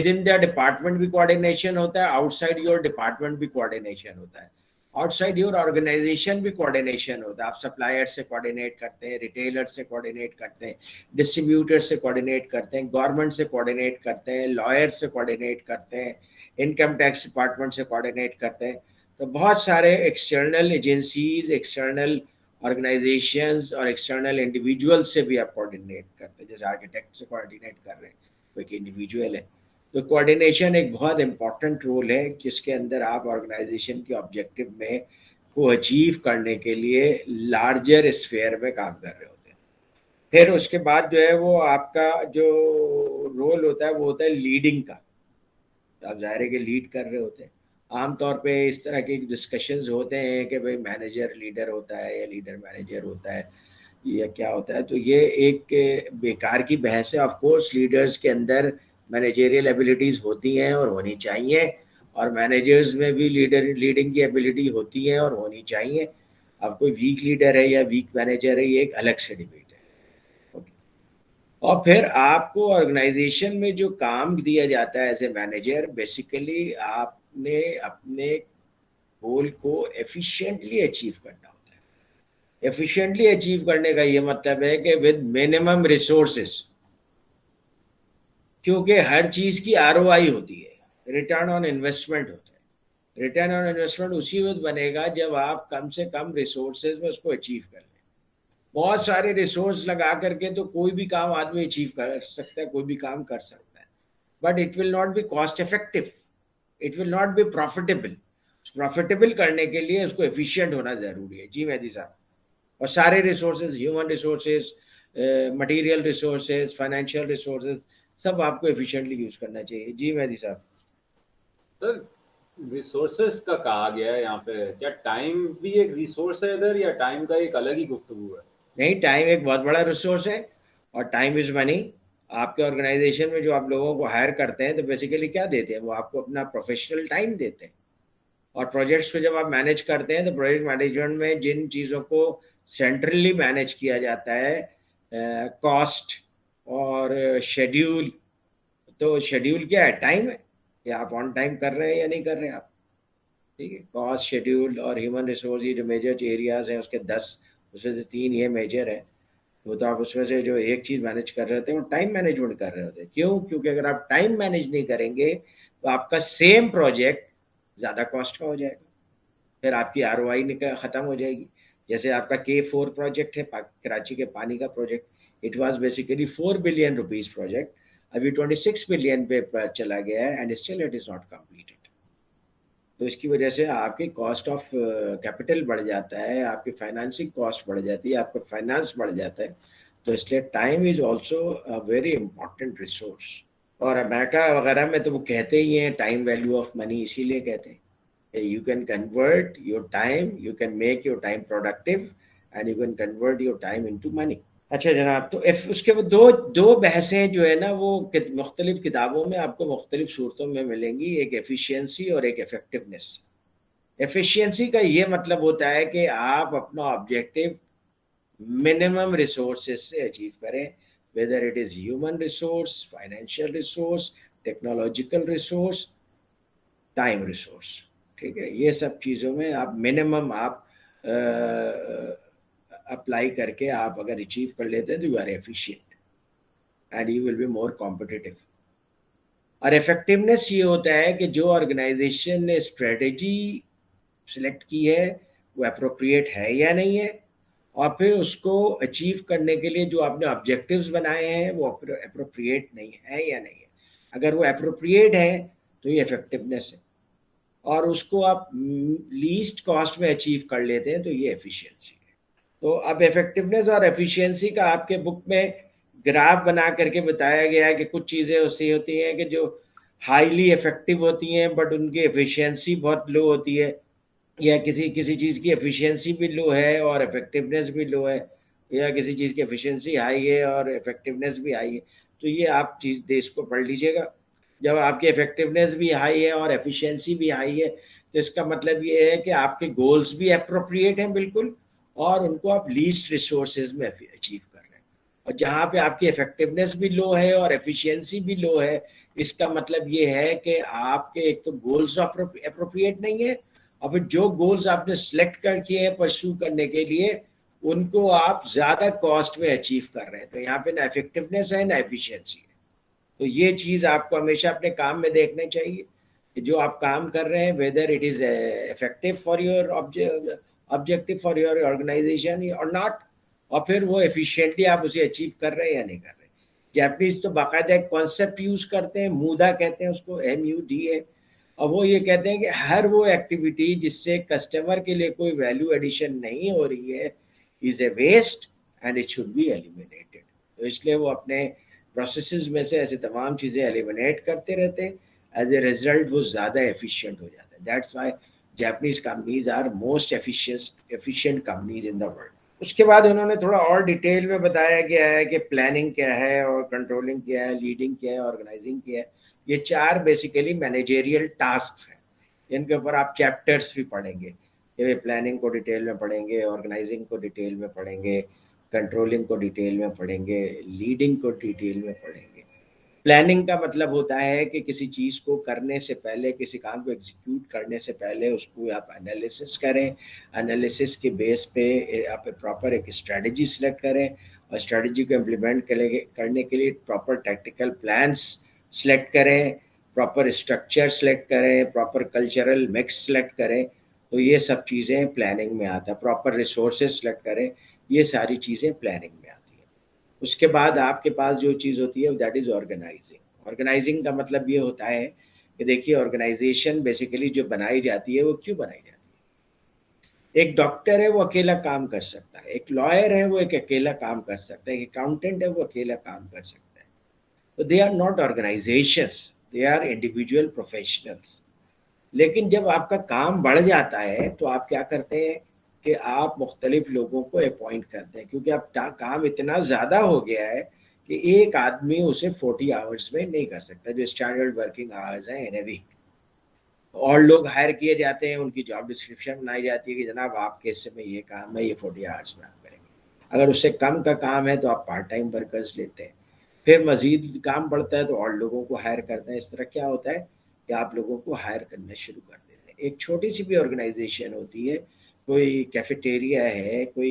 In the department भी coordination होता है, आउटसाइड योर डिपार्टमेंट भी कोऑर्डिनेशन होता है, आउटसाइड योर ऑर्गेनाइजेशन भी कोऑर्डिनेशन होता है। आप सप्लायर से कोऑर्डिनेट करते हैं, रिटेलर से कोऑर्डिनेट करते हैं, डिस्ट्रीब्यूटर से कोऑर्डिनेट करते हैं, गवर्नमेंट से कोऑर्डिनेट करते हैं, लॉयर से कोऑर्डिनेट करते हैं, इनकम टैक्स डिपार्टमेंट से कोऑर्डिनेट करते हैं। तो बहुत सारे एक्सटर्नल एजेंसीज, एक्सटर्नल ऑर्गेनाइजेशंस और एक्सटर्नल इंडिविजुअल से भी आप कोऑर्डिनेट करते हैं। जैसे आर्किटेक्ट से कोऑर्डिनेट कर रहे हैं, कोई एक इंडिविजुअल है, तो कोऑर्डिनेशन एक बहुत इंपॉर्टेंट रोल है जिसके अंदर आप ऑर्गेनाइजेशन के ऑब्जेक्टिव में को अचीव करने के लिए लार्जर स्फेयर में काम कर रहे होते हैं। फिर उसके बाद जो है वो आपका जो रोल होता है वो होता है लीडिंग का। तो आप ज़ाहिर है कि लीड कर रहे होते हैं। आमतौर पे इस तरह के डिस्कशंस होते हैं कि भाई मैनेजर लीडर होता है या लीडर मैनेजर होता है या क्या होता है, तो ये एक बेकार की बहस है। ऑफ कोर्स लीडर्स के अंदर मैनेजरियल एबिलिटीज़ होती हैं और होनी चाहिए, और मैनेजर्स में भी लीडिंग की एबिलिटी होती है और होनी चाहिए। अब कोई वीक लीडर है या वीक मैनेजर है, ये एक अलग से डिबेट है। ओके। और फिर आपको ऑर्गेनाइजेशन में जो काम दिया जाता है एज ए मैनेजर, बेसिकली आपने अपने गोल को एफिशिएंटली अचीव करना होता है। एफिशिएंटली अचीव करने का ये मतलब है कि विद मिनिमम रिसोर्सेज, क्योंकि हर चीज़ की आरओआई होती है, रिटर्न ऑन इन्वेस्टमेंट होता है। रिटर्न ऑन इन्वेस्टमेंट उसी वक्त बनेगा जब आप कम से कम रिसोर्सेज में उसको अचीव कर लें। बहुत सारे रिसोर्स लगा करके तो कोई भी काम आदमी अचीव कर सकता है, कोई भी काम कर सकता है, but it will not be cost effective, it will not be profitable. Profitable करने के लिए उसको एफिशिएंट होना ज़रूरी है। जी मेहदी साहब। और सारे resources, human resources, material resources, financial resources, सब आपको एफिशिएंटली यूज करना चाहिए। जी मेहदी साहब। सर रिसोर्सेज का कहा गया है यहाँ पे, क्या टाइम भी एक रिसोर्स है इधर, या टाइम का एक अलग ही गुफ्तगू है? नहीं, टाइम एक बहुत बड़ा रिसोर्स है, और टाइम इज मनी। आपके ऑर्गेनाइजेशन में जो आप लोगों को हायर करते हैं तो बेसिकली क्या देते हैं, वो आपको अपना प्रोफेशनल टाइम देते हैं। और प्रोजेक्ट्स को जब आप मैनेज करते हैं तो प्रोजेक्ट मैनेजमेंट में जिन चीज़ों को सेंट्रली मैनेज किया जाता है, कॉस्ट और शेड्यूल, तो शेड्यूल क्या है, टाइम है कि आप ऑन टाइम कर रहे हैं या नहीं कर रहे हैं आप। ठीक है, कॉस्ट, शेड्यूल और ह्यूमन रिसोर्स, ये जो मेजर एरियाज हैं उसके 10, उसमें से 3 ये मेजर है। तो आप उसमें से जो एक चीज़ मैनेज कर रहे होते हैं वो टाइम मैनेजमेंट कर रहे होते हैं। क्यों? क्योंकि अगर आप टाइम मैनेज नहीं करेंगे तो आपका सेम प्रोजेक्ट ज़्यादा कॉस्ट का हो जाएगा, फिर आपकी आरओआई ख़त्म हो जाएगी। जैसे आपका K4 प्रोजेक्ट है, कराची के पानी का project, it was basically 4 billion rupees project, अभी 26 बिलियन पे चला गया है and still it is not completed. तो इसकी वजह से आपकी कॉस्ट ऑफ कैपिटल बढ़ जाता है, आपकी फाइनेंसिंग कॉस्ट बढ़ जाती है, आपका फाइनेंस बढ़ जाता है। तो इसलिए time is also a very important resource. और अमेरिका वगैरह में तो वो कहते ही हैं टाइम वैल्यू ऑफ मनी, इसीलिए कहते हैं you can convert your time, you can make your time productive and you can convert your time into money. अच्छा जनाब, तो उसके बाद दो बहसें जो है ना वो मुख्तलिफ किताबों में आपको मुख्तलिफ सूरतों में मिलेंगी, एक एफिशिएंसी और एक इफेक्टिवनेस। एफिशिएंसी का ये मतलब होता है कि आप अपना ऑब्जेक्टिव मिनिमम रिसोर्सेज से अचीव करें, whether it is human resource, financial resource, technological resource, time resource. ठीक है, ये सब चीज़ों में आप मिनिमम आप अप्लाई करके आप अगर अचीव कर लेते हैं तो you are efficient and you will be more competitive. और इफेक्टिवनेस ये होता है कि जो ऑर्गेनाइजेशन ने स्ट्रेटजी सिलेक्ट की है वो अप्रोप्रिएट है या नहीं है, और फिर उसको अचीव करने के लिए जो आपने ऑब्जेक्टिव्स बनाए हैं वो अप्रोप्रिएट नहीं है या नहीं है। अगर वो अप्रोप्रिएट है तो ये इफेक्टिवनेस है, और उसको आप लीस्ट कॉस्ट में अचीव कर लेते हैं तो ये एफिशिएंसी है। तो अब इफेक्टिवनेस और एफिशिएंसी का आपके बुक में ग्राफ बना करके बताया गया है कि कुछ चीज़ें उससे होती हैं कि जो हाईली इफेक्टिव होती हैं बट उनकी एफिशिएंसी बहुत लो होती है, या किसी चीज़ की एफिशिएंसी भी लो है और इफेक्टिवनेस भी लो है, या किसी चीज़ की एफिशिएंसी हाई है और इफेक्टिवनेस भी हाई है। तो ये आप चीज़ देश को पढ़ लीजिएगा। जब आपकी इफेक्टिवनेस भी हाई है और एफिशिएंसी भी हाई है तो इसका मतलब ये है कि आपके गोल्स भी अप्रोप्रिएट हैं बिल्कुल, और उनको आप लीस्ट रिसोर्सेज में अचीव कर रहे हैं। और اور جہاں پہ آپ کی افیکٹونیس بھی لو ہے اور ایفیشینسی بھی لو ہے، اس کا مطلب یہ ہے کہ آپ کے ایک تو گولز اپروپریٹ نہیں ہے، اور پھر جو گولز آپ نے سلیکٹ کر کیے ہیں پرسو کرنے کے لیے ان کو آپ زیادہ کاسٹ میں اچیو کر رہے ہیں، تو یہاں پہ نہ افیکٹونیس ہے نہ ایفیشینسی ہے۔ تو یہ چیز آپ کو ہمیشہ اپنے کام میں دیکھنا چاہیے کہ جو آپ کام کر رہے ہیں whether it is effective for your objective for your organisation اور ناٹ، اور پھر وہ ایفیشینٹلی آپ اسے اچیو کر رہے ہیں یا نہیں کر رہے۔ جیپنیز تو باقاعدہ ایک کانسیپٹ یوز کرتے ہیں، مودا کہتے ہیں اس کو، MUDA، اور وہ یہ کہتے ہیں کہ ہر وہ ایکٹیویٹی جس سے کسٹمر کے لیے کوئی ویلیو ایڈیشن نہیں ہو رہی ہے is a waste and it should be eliminated. تو اس لیے وہ اپنے پروسیسز میں سے ایسی تمام چیزیں ایلیمینیٹ کرتے رہتے ہیں، ایز اے ریزلٹ وہ زیادہ ایفیشینٹ ہو جاتا ہے۔ That's why Japanese companies are most efficient companies in the world. اس کے بعد انہوں نے تھوڑا اور ڈیٹیل میں بتایا گیا ہے کہ پلاننگ کیا ہے اور کنٹرولنگ کیا ہے، لیڈنگ کیا ہے، آرگنائزنگ کیا ہے۔ یہ 4 بیسیکلی مینیجریل ٹاسکس ہیں، ان کے اوپر آپ چیپٹرز بھی پڑھیں گے، کہ پلاننگ کو ڈیٹیل میں پڑھیں گے، آرگنائزنگ کو ڈیٹیل میں پڑھیں گے، کنٹرولنگ کو ڈیٹیل میں پڑھیں گے، لیڈنگ کو ڈیٹیل میں پڑھیں گے۔ پلاننگ کا مطلب ہوتا ہے کہ کسی چیز کو کرنے سے پہلے، کسی کام کو ایگزیکیوٹ کرنے سے پہلے اس کو آپ انالیسس کریں، انالیسس کے بیس پہ آپ پراپر ایک اسٹریٹجی سلیکٹ کریں، اور اسٹریٹجی کو امپلیمنٹ کرنے کے لیے پراپر ٹیکٹیکل پلانس سلیکٹ کریں، پراپر اسٹرکچر سلیکٹ کریں، پراپر کلچرل مکس سلیکٹ کریں۔ تو یہ سب چیزیں پلاننگ میں آتا ہے، پراپر ریسورسز سلیکٹ کریں، یہ ساری چیزیں پلاننگ میں آتی ہیں۔ اس کے بعد آپ کے پاس جو چیز ہوتی ہے دیٹ از آرگنائزنگ۔ آرگنائزنگ کا مطلب یہ ہوتا ہے کہ دیکھیے آرگنائزیشن بیسیکلی جو بنائی جاتی ہے وہ کیوں بنائی جاتی ہے؟ ایک ڈاکٹر ہے وہ اکیلا کام کر سکتا ہے، ایک لائر ہے وہ ایک اکیلا کام کر سکتا ہے، ایک اکاؤنٹنٹ ہے وہ اکیلا کام کر سکتا ہے۔ تو they are not organisations, they are individual professionals. لیکن جب آپ کا کام بڑھ جاتا ہے تو آپ کیا کرتے ہیں کہ آپ مختلف لوگوں کو اپوائنٹ کرتے ہیں، کیونکہ اب کام اتنا زیادہ ہو گیا ہے کہ ایک آدمی اسے 40 آورس میں نہیں کر سکتا، جو اسٹینڈرڈ ورکنگ آورز ہیں ان اے ویک۔ اور لوگ ہائر کیے جاتے ہیں، ان کی جاب ڈسکرپشن بنائی جاتی ہے کہ جناب آپ کے حصے میں یہ کام ہے، یہ 40 آورس میں آپ کریں گے۔ اگر اس سے کم کا کام ہے تو آپ پارٹ ٹائم ورکرز لیتے ہیں، پھر مزید کام بڑھتا ہے تو اور لوگوں کو ہائر کرتے ہیں۔ اس طرح کیا ہوتا ہے کہ آپ لوگوں کو ہائر کرنا شروع کر دیتے ہیں۔ ایک چھوٹی سی بھی آرگنائزیشن ہوتی ہے، کوئی کیفیٹیریا ہے، کوئی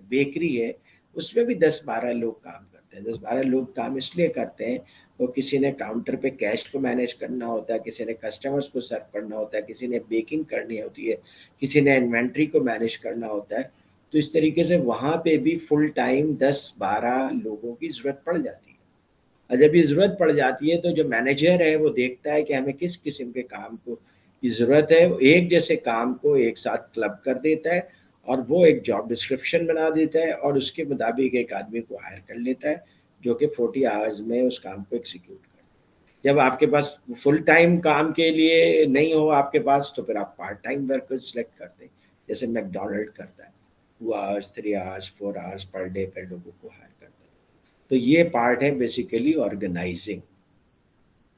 بیکری ہے، اس میں بھی 10-12 لوگ کام کرتے ہیں۔ 10-12 لوگ کام اس لیے کرتے ہیں، تو کسی نے کاؤنٹر پہ کیش کو مینیج کرنا ہوتا ہے، کسی نے کسٹمرز کو سرو کرنا ہوتا ہے، کسی نے بیکنگ کرنی ہوتی ہے، کسی نے انوینٹری کو مینیج کرنا ہوتا ہے۔ تو اس طریقے سے وہاں پہ بھی فل ٹائم 10-12 لوگوں کی ضرورت پڑ جاتی ہے۔ اور جب یہ ضرورت پڑ جاتی ہے تو جو مینیجر ہے وہ دیکھتا ہے کہ ہمیں کس قسم کے کام کو کی ضرورت ہے، وہ ایک جیسے کام کو ایک ساتھ کلب کر دیتا ہے، اور وہ ایک جاب ڈسکرپشن بنا دیتا ہے، اور اس کے مطابق ایک آدمی کو ہائر کر لیتا ہے جو کہ 40 آورز میں اس کام کو ایکسیکیوٹ کرے۔ جب آپ کے پاس فل ٹائم کام کے لیے نہیں ہو آپ کے پاس، تو پھر آپ پارٹ ٹائم ورکر سلیکٹ کرتے ہیں، جیسے میک ڈونلڈ کرتا ہے، 2 hours 3 hours 4 hours per day پہ لوگوں کو ہائر کرتا ہے۔ تو یہ پارٹ ہے بیسیکلی آرگنائزنگ،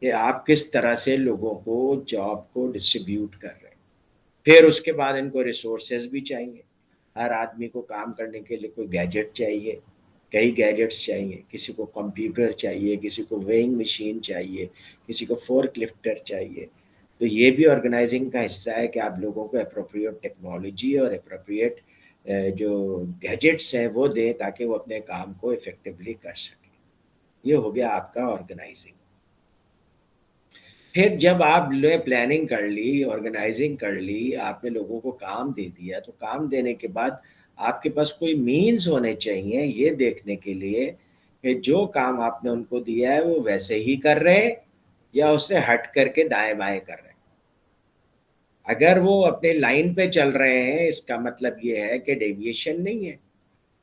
کہ آپ کس طرح سے لوگوں کو جاب کو ڈسٹریبیوٹ کر رہے ہیں۔ پھر اس کے بعد ان کو ریسورسز بھی چاہیے، ہر آدمی کو کام کرنے کے لیے کوئی گیجٹ چاہیے، کئی گیجٹس چاہیے، کسی کو کمپیوٹر چاہیے، کسی کو ویئنگ مشین چاہیے، کسی کو فورک لفٹر چاہیے۔ تو یہ بھی آرگنائزنگ کا حصہ ہے کہ آپ لوگوں کو اپروپریٹ ٹیکنالوجی اور اپروپریٹ جو گیجٹس ہیں وہ دیں تاکہ وہ اپنے کام کو افیکٹولی کر سکیں۔ یہ ہو گیا آپ کا آرگنائزنگ۔ پھر جب آپ نے پلاننگ کر لی، آرگنائزنگ کر لی، آپ نے لوگوں کو کام دے دیا، تو کام دینے کے بعد آپ کے پاس کوئی مینز ہونے چاہیے یہ دیکھنے کے لیے کہ جو کام آپ نے ان کو دیا ہے وہ ویسے ہی کر رہے ہیں یا اس سے ہٹ کر کے دائیں بائیں کر رہے ہیں۔ اگر وہ اپنے لائن پہ چل رہے ہیں اس کا مطلب یہ ہے کہ ڈیویشن نہیں ہے،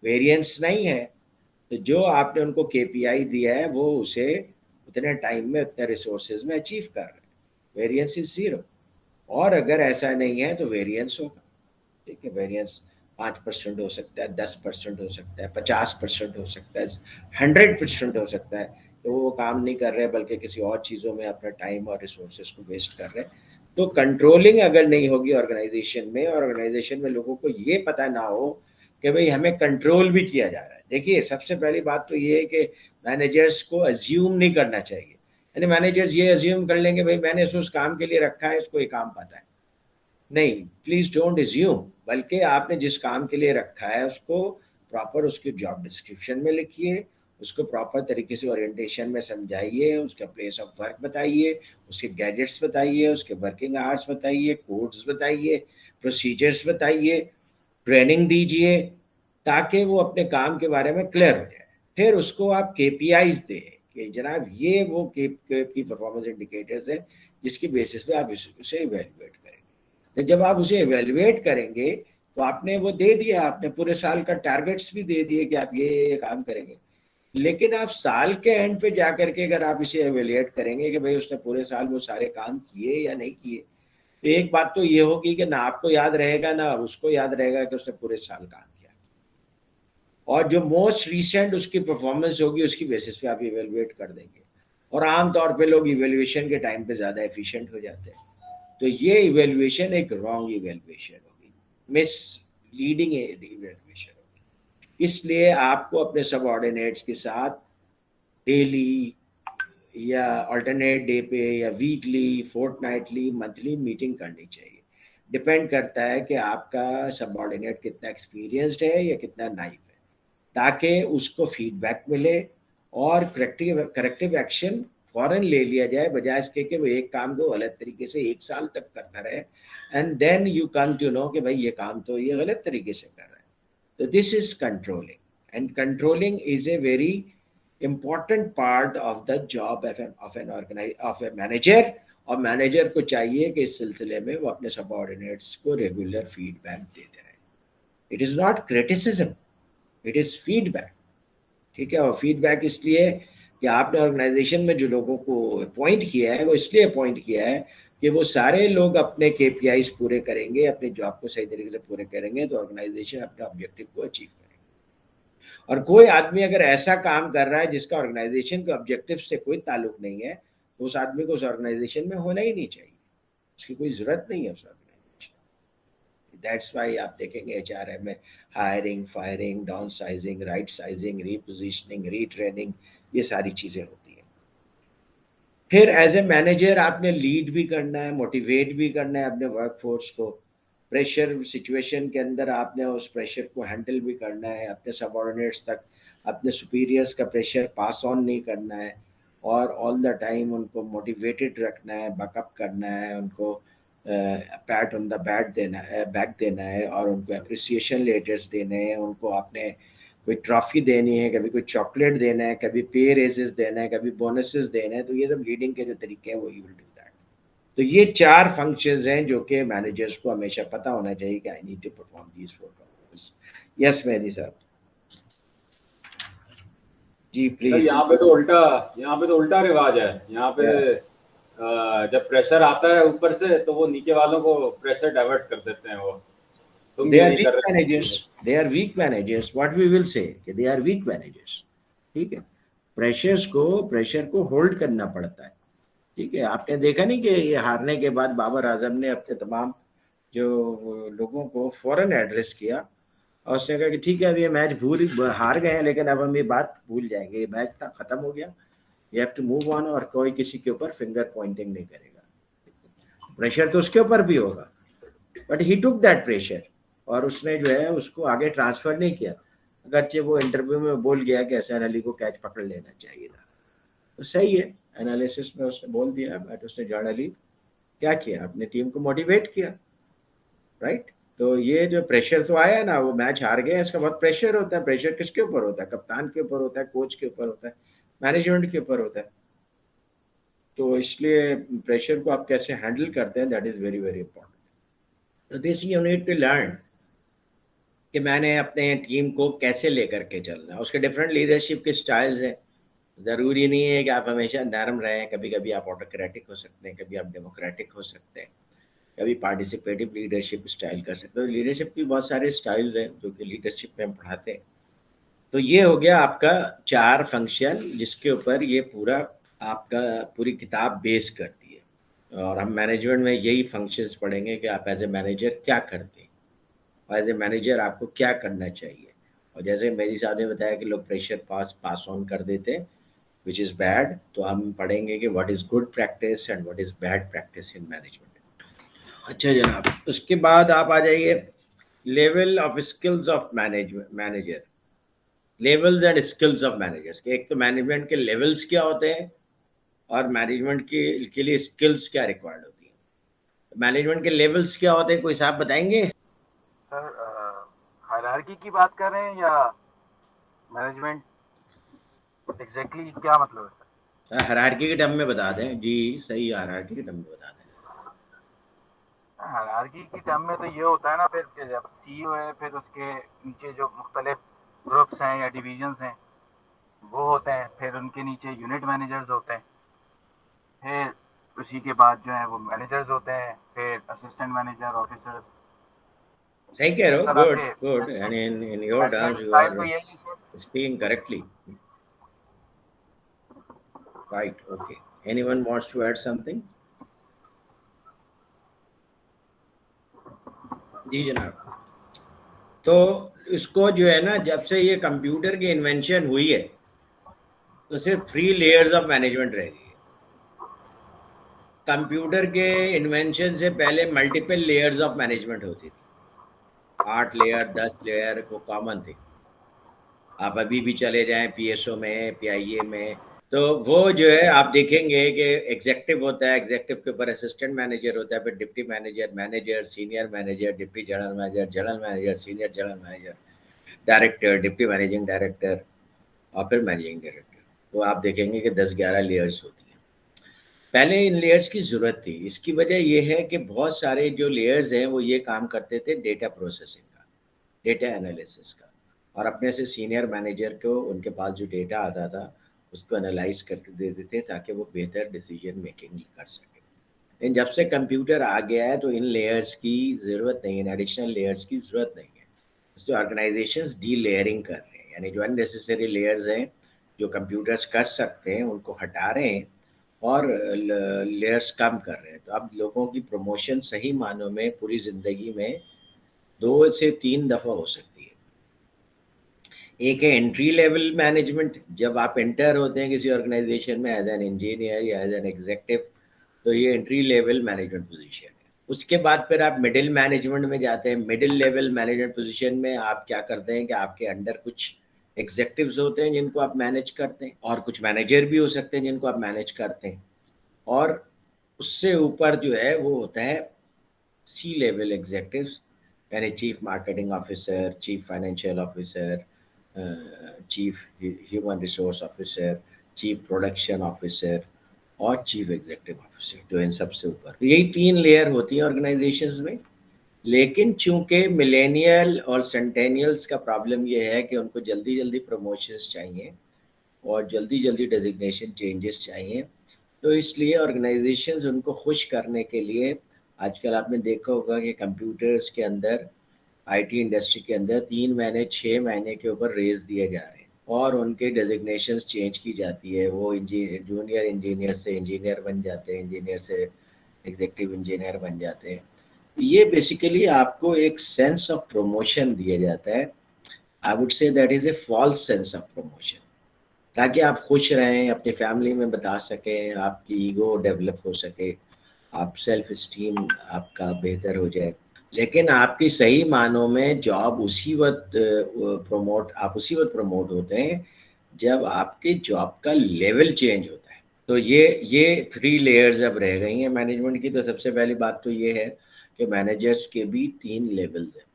ویریئنس نہیں ہے، تو جو آپ نے ان کو KPI دیا ہے وہ اسے اتنے ٹائم میں اتنے ریسورسز میں اچیو کر رہے ہیں، ویریئنس از 0۔ اور اگر ایسا نہیں ہے تو ویریئنس ہوگا، ٹھیک ہے، ویریئنس 5% ہو سکتا ہے، 10% ہو سکتا ہے، 50% ہو سکتا ہے، 100% ہو سکتا ہے کہ وہ کام نہیں کر رہے بلکہ کسی اور چیزوں میں اپنا ٹائم اور ریسورسز کو ویسٹ کر رہے ہیں۔ تو کنٹرولنگ اگر نہیں ہوگی آرگنائزیشن میں، اور آرگنائزیشن میں لوگوں کو یہ پتہ نہ ہو کہ بھئی ہمیں کنٹرول بھی کیا جا رہا ہے، देखिए सबसे पहली बात तो ये है कि मैनेजर्स को अज्यूम नहीं करना चाहिए, यानी मैनेजर्स ये अज्यूम कर लेंगे भाई मैंने इसको उस काम के लिए रखा है, इसको ये काम पता है। नहीं, प्लीज डोंट अज्यूम, बल्कि आपने जिस काम के लिए रखा है उसको प्रॉपर उसके जॉब डिस्क्रिप्शन में लिखिए, उसको प्रॉपर तरीके से ओरिएंटेशन में समझाइए, उसका प्लेस ऑफ वर्क बताइए, उसके गैजेट्स बताइए, उसके वर्किंग आवर्स बताइए, कोड्स बताइए, प्रोसीजर्स बताइए, ट्रेनिंग दीजिए, ताकि वो अपने काम के बारे में क्लियर हो जाए। फिर उसको आप केपीआईज दें कि जनाब ये वो की परफॉर्मेंस इंडिकेटर्स हैं जिसकी बेसिस पे आप उसे इवेल्युएट करेंगे। तो जब आप उसे इवेल्युएट करेंगे तो आपने वो दे दिया, आपने पूरे साल का टारगेट्स भी दे दिए कि आप ये काम करेंगे। लेकिन आप साल के एंड पे जाकर के अगर आप इसे इवेल्युएट करेंगे कि भाई उसने पूरे साल वो सारे काम किए या नहीं किए, तो एक बात तो ये होगी कि ना आपको याद रहेगा ना उसको याद रहेगा कि उसने पूरे साल काम किया। और जो मोस्ट रिसेंट उसकी परफॉर्मेंस होगी उसकी बेसिस पे आप इवेल्युएट कर देंगे। और आमतौर पे लोग इवेल्युएशन के टाइम पे ज़्यादा एफिशिएंट हो जाते हैं। तो ये इवेल्युएशन एक रॉन्ग इवेल्युएशन होगी, मिस लीडिंग इवेल्युएशन होगी। इसलिए आपको अपने सबऑर्डिनेट्स के साथ डेली या अल्टरनेट डे पे या वीकली, फोर्टनाइटली, मंथली मीटिंग करनी चाहिए। डिपेंड करता है कि आपका सबऑर्डिनेट कितना एक्सपीरियंस्ड है या कितना नाइफ है, ताकि उसको फीडबैक मिले और करेक्टिव एक्शन फौरन ले लिया जाए, बजाय इसके कि वो एक काम को गलत तरीके से एक साल तक करता रहे and then you come to know कि भाई ये काम तो ये गलत तरीके से कर रहा है। तो this is controlling, and controlling is a very important part of the job of a manager। और मैनेजर को चाहिए कि इस सिलसिले में वो अपने सबऑर्डिनेट्स को रेगुलर फीडबैक देते रहे। It is not criticism, it is feedback. ठीक है, और फीडबैक इसलिए कि आपने ऑर्गेनाइजेशन में जो लोगों को अपॉइंट किया है वो इसलिए अपॉइंट किया है कि वो सारे लोग अपने केपीआईज पूरे करेंगे, अपने जॉब को सही तरीके से पूरे करेंगे, तो ऑर्गेनाइजेशन अपने ऑब्जेक्टिव को अचीव करेगी। और कोई आदमी अगर ऐसा काम कर रहा है जिसका ऑर्गेनाइजेशन के ऑब्जेक्टिव से कोई ताल्लुक नहीं है, तो उस आदमी को उस ऑर्गेनाइजेशन में होना ही नहीं चाहिए, उसकी कोई जरूरत नहीं है उस ऑर्गेनाइजेशन। दैट्स वाई आप देखेंगे एचआरएम में hiring, firing, down sizing, right sizing, repositioning, retraining, ये सारी चीजें होती हैं। फिर एज ए मैनेजर आपने लीड भी करना है, मोटिवेट भी करना है अपने वर्कफोर्स को। प्रेशर सिचुएशन के अंदर आपने उस प्रेशर को हैंडल भी करना है, अपने सबऑर्डिनेट्स तक अपने सुपीरियर्स का प्रेशर पास ऑन नहीं करना है, और ऑल द टाइम उनको मोटिवेटेड रखना है, बकअप करना है, उनको पैट ऑन द बैक देना है, और उनको अप्रिसिएशन लेटर्स देने हैं, उनको आपने कोई ट्रॉफी देनी है, कभी कोई चॉकलेट देना है, कभी पे रेजेस देना है, कभी बोनसेस देना है। तो ये सब लीडिंग के जो तरीके हैं वो यू विल डू दैट। तो ये 4 फंक्शंस हैं जो कि मैनेजर्स को हमेशा पता होना चाहिए कि I need to perform these 4 functions. Yes Mehdi साहब जी सर प्लीज। यहाँ पे तो उल्टा रिवाज है। यहाँ पे जब प्रेशर आता है ऊपर से तो वो नीचे वालों को प्रेशर डाइवर्ट कर देते हैं। वो तुम दे ये आर नहीं वीक कर रहे। Managers, they are weak managers, what we will say कि दे आर वीक मैनेजर्स। ठीक है, प्रेशर को होल्ड करना पड़ता है। ठीक है, आपने देखा नहीं कि ये हारने के बाद बाबर आजम ने अपने तमाम जो लोगों को फौरन एड्रेस किया और उसने कहा कि ठीक है अब ये मैच हार गए हैं, लेकिन अब हम ये बात भूल जाएंगे, ये मैच था, खत्म हो गया, you have to move on, और कोई किसी के ऊपर फिंगर पॉइंटिंग नहीं करेगा। प्रेशर तो उसके ऊपर भी होगा, but he took that pressure, और उसने जो है उसको आगे ट्रांसफर नहीं किया। अगरचे वो इंटरव्यू में बोल गया कि हसन अली को कैच पकड़ लेना चाहिए था, तो सही है, एनालिसिस में उसने बोल दिया, बट उसने जॉन अली क्या किया, अपनी टीम को मोटिवेट किया, राइट। तो ये जो प्रेशर तो आया ना, वो मैच हार गया, इसका बहुत प्रेशर होता है। प्रेशर किसके ऊपर होता है? कप्तान के ऊपर होता है, कोच के ऊपर होता है, मैनेजमेंट के ऊपर होता है। तो इसलिए प्रेशर को आप कैसे हैंडल करते हैं, that is very very important. तो this you need to learn कि मैंने अपने टीम को कैसे लेकर के चलना है। उसके डिफरेंट लीडरशिप के स्टाइल्स हैं। ज़रूरी नहीं है कि आप हमेशा नरम रहें, कभी कभी आप ऑटोक्रेटिक हो सकते हैं, कभी आप डेमोक्रेटिक हो सकते हैं, कभी पार्टिसिपेटिव लीडरशिप स्टाइल कर सकते हो। लीडरशिप की बहुत सारे स्टाइल्स हैं जो कि लीडरशिप में हम पढ़ाते हैं। तो ये हो गया आपका 4 फंक्शन जिसके ऊपर ये पूरा आपका पूरी किताब बेस करती है। और हम मैनेजमेंट में यही फंक्शंस पढ़ेंगे कि आप एज ए मैनेजर क्या करते हैं, एज ए मैनेजर आपको क्या करना चाहिए, اور جیسے میری صاحب نے بتایا کہ لوگ پریشر پاس آن کر دیتے ہیں وچ از بیڈ. تو ہم پڑھیں گے کہ what is good practice and what is bad practice in management. اچھا جناب, اس کے بعد آپ آ جائیے level of skills of manager. Levels and skills of managers. ایک تو مینجمنٹ کے لیولز کیا ہوتے ہیں اور مینجمنٹ کے لیے اسکلز کیا ریکوائرڈ ہوتی ہیں. مینجمنٹ کے لیولز کیا ہوتے ہیں, کوئی صاحب بتائیں گے؟ سر ہائرارکی کی بات کر رہے ہیں یا مینجمنٹ ایگزیکٹلی کیا مطلب ہے سر؟ ہائرارکی کے ٹرم میں بتا دیں. جی صحیح, ہائرارکی کے ٹرم میں بتا دیں. ہائرارکی کی ٹرم میں تو یہ ہوتا ہے نا پھر کہ جب سی او ہے پھر اس کے نیچے جو مختلف گروپس ہیں یا ڈویژنس ہیں وہ ہوتے ہیں, پھر ان کے نیچے یونٹ مینیجرز ہوتے ہیں, پھر اسی کے بعد جو ہیں وہ مینیجرز ہوتے ہیں, پھر اسسٹنٹ مینیجر, آفیسر. صحیح کہہ رہے ہو, طرح گڈ سے good. In your management terms you style تو are یہی ہے. speaking correctly. Right, okay. Anyone wants to add something? جی جناب. تو اس کو جو ہے نا, جب سے یہ کمپیوٹر کی انوینشن ہوئی ہے تو صرف 3 لیئرز آف مینجمنٹ رہ گئی ہے. کمپیوٹر کے انوینشن سے پہلے ملٹیپل لیئرز آف مینجمنٹ ہوتی تھی. 8 لیئر 10 لیئر کو کامن تھی. آپ ابھی بھی چلے جائیں پی ایس او میں, پی آئی اے میں, تو وہ جو ہے آپ دیکھیں گے کہ ایگزیکٹو ہوتا ہے, ایگزیکٹو کے اوپر اسسٹنٹ مینیجر ہوتا ہے, پھر deputy manager, manager, senior manager, deputy general manager, general manager, senior general manager, director, deputy managing director, اور پھر مینیجنگ ڈائریکٹر. تو آپ دیکھیں گے کہ 10-11 لیئرس ہوتی ہیں. پہلے ان لیئرس کی ضرورت تھی. اس کی وجہ یہ ہے کہ بہت سارے جو لیئرز ہیں وہ یہ کام کرتے تھے ڈیٹا پروسیسنگ کا, ڈیٹا انالیسس کا, اور اپنے سے سینئر مینیجر کو ان کے پاس جو ڈیٹا آتا تھا اس کو انالائز کر کے دے دیتے تاکہ وہ بہتر ڈیسیجن میکنگ کر سکے. لیکن جب سے کمپیوٹر آ گیا ہے تو ان لیئرس کی ضرورت نہیں ہے, ایڈیشنل لیئرس کی ضرورت نہیں ہے. اس سے آرگنائزیشنز ڈی لیئرنگ کر رہے ہیں, یعنی جو ان نیسیسری لیئرز ہیں جو کمپیوٹرز کر سکتے ہیں ان کو ہٹا رہے ہیں اور لیئرس کم کر رہے ہیں. تو اب لوگوں کی پروموشن صحیح معنوں میں پوری زندگی میں 2 سے 3 دفعہ ہو سکتی ہے. ایک ہے انٹری لیول مینجمنٹ. جب آپ انٹر ہوتے ہیں کسی آرگنائزیشن میں ایز این انجینئر یا ایز این ایگزیکٹو, تو یہ انٹری لیول مینجمنٹ پوزیشن ہے. اس کے بعد پھر آپ مڈل مینجمنٹ میں جاتے ہیں. مڈل لیول مینجمنٹ پوزیشن میں آپ کیا کرتے ہیں کہ آپ کے انڈر کچھ ایگزیکٹوز ہوتے ہیں جن کو آپ مینیج کرتے ہیں, اور کچھ مینیجر بھی ہو سکتے ہیں جن کو آپ مینیج کرتے ہیں, اور اس سے اوپر جو ہے وہ ہوتا ہے سی لیول ایگزیکٹوز, یعنی chief marketing officer, chief financial officer, chief human resource officer, chief production officer, اور چیف ایگزیکٹو آفیسر, جو ان سب سے اوپر. یہی 3 لیئر ہوتی ہیں آرگنائزیشنز میں. لیکن چونکہ ملینیل اور سینٹینیلز کا پرابلم یہ ہے کہ ان کو جلدی جلدی پروموشنز چاہیے اور جلدی جلدی ڈیزگنیشن چینجز چاہیے, تو اس لیے آرگنائزیشنز ان کو خوش کرنے کے لیے آج کل آپ نے دیکھا ہوگا کہ کمپیوٹرز کے اندر, آئی ٹی انڈسٹری کے اندر 3 مہینے 6 مہینے کے اوپر ریز دیے جا رہے ہیں اور ان کے ڈیزگنیشنز چینج کی جاتی ہے. وہ جونیئر انجینئر سے انجینئر بن جاتے ہیں, انجینئر سے ایگزیکٹو انجینئر بن جاتے ہیں. یہ بیسیکلی آپ کو ایک سینس آف پروموشن دیا جاتا ہے. I would say that is a false sense of promotion, تاکہ آپ خوش رہیں, اپنی فیملی میں بتا سکیں, آپ کی ایگو ڈیولپ ہو سکے, آپ سیلف اسٹیم آپ کا بہتر ہو جائے. لیکن آپ کی صحیح معنوں میں جاب اسی وقت پروموٹ ہوتے ہیں جب آپ کے جاب کا لیول چینج ہوتا ہے. تو یہ 3 لیئرز اب رہ گئی ہیں مینجمنٹ کی. تو سب سے پہلی بات تو یہ ہے کہ مینیجرز کے بھی 3 لیولز ہیں,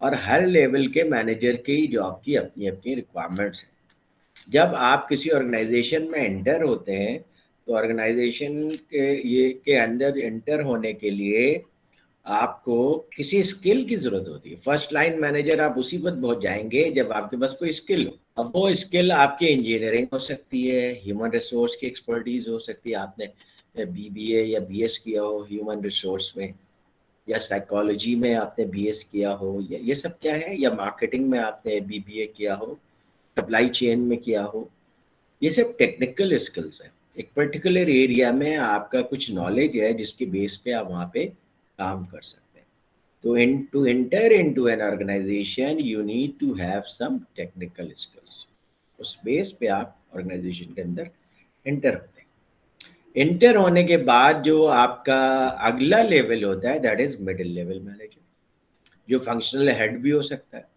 اور ہر لیول کے مینیجر کی جاب کی اپنی اپنی ریکوائرمنٹس ہیں. جب آپ کسی آرگنائزیشن میں انٹر ہوتے ہیں تو آرگنائزیشن کے اندر انٹر ہونے کے لیے آپ کو کسی اسکل کی ضرورت ہوتی ہے. فرسٹ لائن مینیجر آپ اسی وقت پہنچ جائیں گے جب آپ کے پاس کوئی اسکل ہو. اب وہ اسکل آپ کی انجینئرنگ ہو سکتی ہے, ہیومن ریسورس کی ایکسپرٹیز ہو سکتی ہے, آپ نے BBA یا BS کیا ہو ہیومن ریسورس میں, یا سائیکالوجی میں آپ نے BS کیا ہو, یا یہ سب کیا ہے, یا مارکیٹنگ میں آپ نے BBA کیا ہو, سپلائی چین میں کیا ہو. یہ سب ٹیکنیکل اسکلز ہیں. ایک پرٹیکولر ایریا میں آپ کا کچھ نالج ہے جس کے بیس پہ آپ وہاں پہ کام کر سکتے ہیں. To enter into an organization, you need to have some technical skills. उस बेस पे आप ऑर्गेनाइजेशन के अंदर एंटर होते हैं। एंटर होने के बाद जो आपका अगला लेवल होता है that is middle level manager, जो फंक्शनल हेड भी हो सकता है।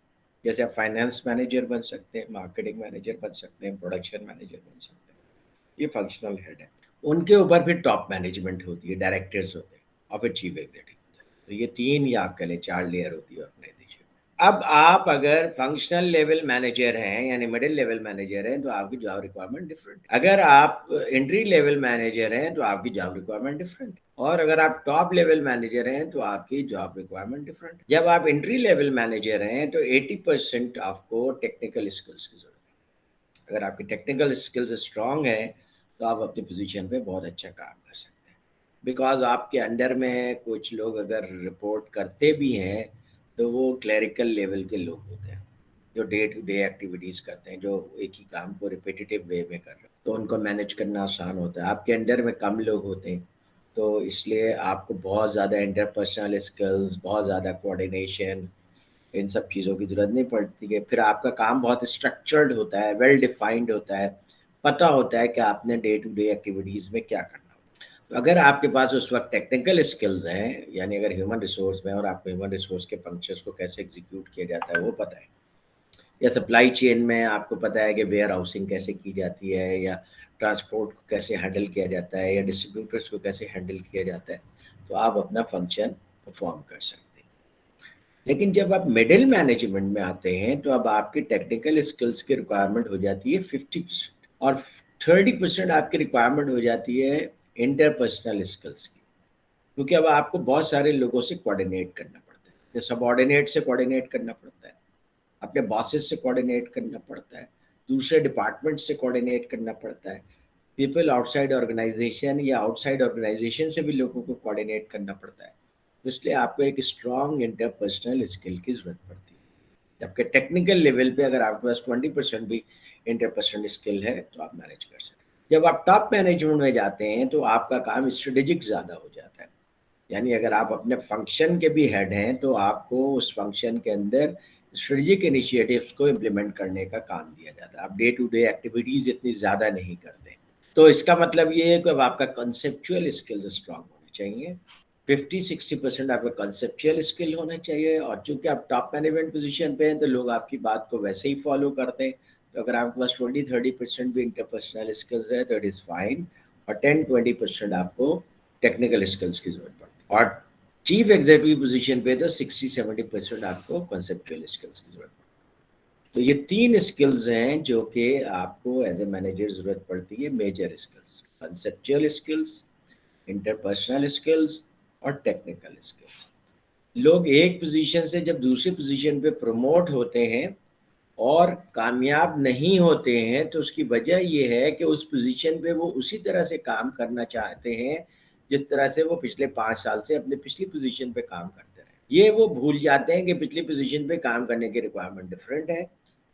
जैसे आप फाइनेंस मैनेजर बन सकते हैं, मार्केटिंग मैनेजर बन सकते हैं, प्रोडक्शन मैनेजर बन सकते हैं, ये फंक्शनल हेड है। उनके ऊपर फिर टॉप मैनेजमेंट होती है, डायरेक्टर्स होते हैं और फिर चीफ एग्जीक्यूटिव। तो ये 3 या आप कह लें 4 लेयर होती है ऑर्गेनाइजेशन। अब आप अगर फंक्शनल लेवल मैनेजर हैं यानी मिडिल लेवल मैनेजर हैं तो आपकी जॉब रिक्वायरमेंट डिफरेंट। अगर आप एंट्री लेवल मैनेजर हैं तो आपकी जॉब रिक्वायरमेंट डिफरेंट, और अगर आप टॉप लेवल मैनेजर हैं तो आपकी जॉब रिक्वायरमेंट डिफरेंट। जब आप एंट्री लेवल मैनेजर हैं तो 80% आपको टेक्निकल स्किल्स की जरूरत है। अगर आपकी टेक्निकल स्किल्स स्ट्रांग है तो आप अपनी पोजीशन पे बहुत अच्छा काम कर सकते हैं, बिकॉज आपके अंडर में कुछ लोग अगर रिपोर्ट करते भी हैं तो वो क्लरिकल लेवल के लोग होते हैं जो डे टू डे एक्टिविटीज़ करते हैं, जो एक ही काम को रिपीटेटिव वे में कर रहे हैं, तो उनको मैनेज करना आसान होता है। आपके अंडर में कम लोग होते हैं तो इसलिए आपको बहुत ज़्यादा इंटरपर्सनल स्किल्स, बहुत ज़्यादा कोऑर्डिनेशन, इन सब चीज़ों की ज़रूरत नहीं पड़ती है। फिर आपका काम बहुत स्ट्रक्चर्ड होता है, वेल डिफाइंड होता है, पता होता है कि आपने डे टू डे एक्टिविटीज़ में क्या करना। तो अगर आपके पास उस वक्त टेक्निकल स्किल्स हैं, यानी अगर ह्यूमन रिसोर्स में और आपको ह्यूमन रिसोर्स के फंक्शंस को कैसे एग्जीक्यूट किया जाता है वो पता है, या सप्लाई चेन में आपको पता है कि वेयर हाउसिंग कैसे की जाती है, या ट्रांसपोर्ट को कैसे हैंडल किया जाता है, या डिस्ट्रीब्यूटर्स को कैसे हैंडल किया जाता है, तो आप अपना फंक्शन परफॉर्म कर सकते हैं। लेकिन जब आप मिडिल मैनेजमेंट में आते हैं तो अब आपकी टेक्निकल स्किल्स की रिक्वायरमेंट हो जाती है 50% और 30% आपकी रिक्वायरमेंट हो जाती है इंटरपर्सनल स्किल्स की, क्योंकि अब आपको बहुत सारे लोगों से कोऑर्डिनेट करना पड़ता है। जैसे सबऑर्डिनेट से कोऑर्डिनेट करना पड़ता है, अपने बॉसेस से कोऑर्डिनेट करना पड़ता है, दूसरे डिपार्टमेंट से कोऑर्डिनेट करना पड़ता है, पीपल आउटसाइड ऑर्गेनाइजेशन या आउटसाइड ऑर्गेनाइजेशन से भी लोगों को कोऑर्डिनेट करना पड़ता है। तो इसलिए आपको एक स्ट्रॉन्ग इंटरपर्सनल स्किल की जरूरत पड़ती है। जबकि टेक्निकल लेवल पे अगर आपके पास 20% भी इंटरपर्सनल स्किल है तो आप मैनेज कर सकते हैं। जब आप टॉप मैनेजमेंट में जाते हैं तो आपका काम स्ट्रेटेजिक ज़्यादा हो जाता है, यानी अगर आप अपने फंक्शन के भी हेड हैं तो आपको उस फंक्शन के अंदर स्ट्रेटेजिक इनिशिएटिव्स को इम्प्लीमेंट करने का काम दिया जाता है। आप डे टू डे एक्टिविटीज़ इतनी ज़्यादा नहीं करते। तो इसका मतलब ये है कि अब आपका कंसेप्चुअल स्किल्स स्ट्रांग होने चाहिए। 50-60% आपका कंसेप्चुअल स्किल होना चाहिए, और चूंकि आप टॉप मैनेजमेंट पोजीशन पे हैं तो लोग आपकी बात को वैसे ही फॉलो करते हैं। तो अगर आपके पास 20-30% भी इंटरपर्सनल स्किल्स है तो इट इज़ फाइन, और 10-20% आपको टेक्निकल स्किल्स की जरूरत पड़ती है, और चीफ एग्जीक्यूटिव पोजीशन पे तो 60-70% आपको कंसेप्चुअल स्किल्स की जरूरत पड़ती है। तो ये 3 स्किल्स हैं जो कि आपको एज ए मैनेजर जरूरत पड़ती है, major skills, conceptual skills, interpersonal skills और टेक्निकल स्किल्स। लोग एक पोजीशन से जब दूसरी पोजीशन पे प्रमोट होते हैं और कामयाब नहीं होते हैं तो उसकी वजह ये है कि उस पोजीशन पे वो उसी तरह से काम करना चाहते हैं जिस तरह से वो पिछले 5 साल से अपने पिछली पोजीशन पे काम करते रहे। ये वो भूल जाते हैं कि पिछली पोजीशन पे काम करने की रिक्वायरमेंट डिफरेंट है,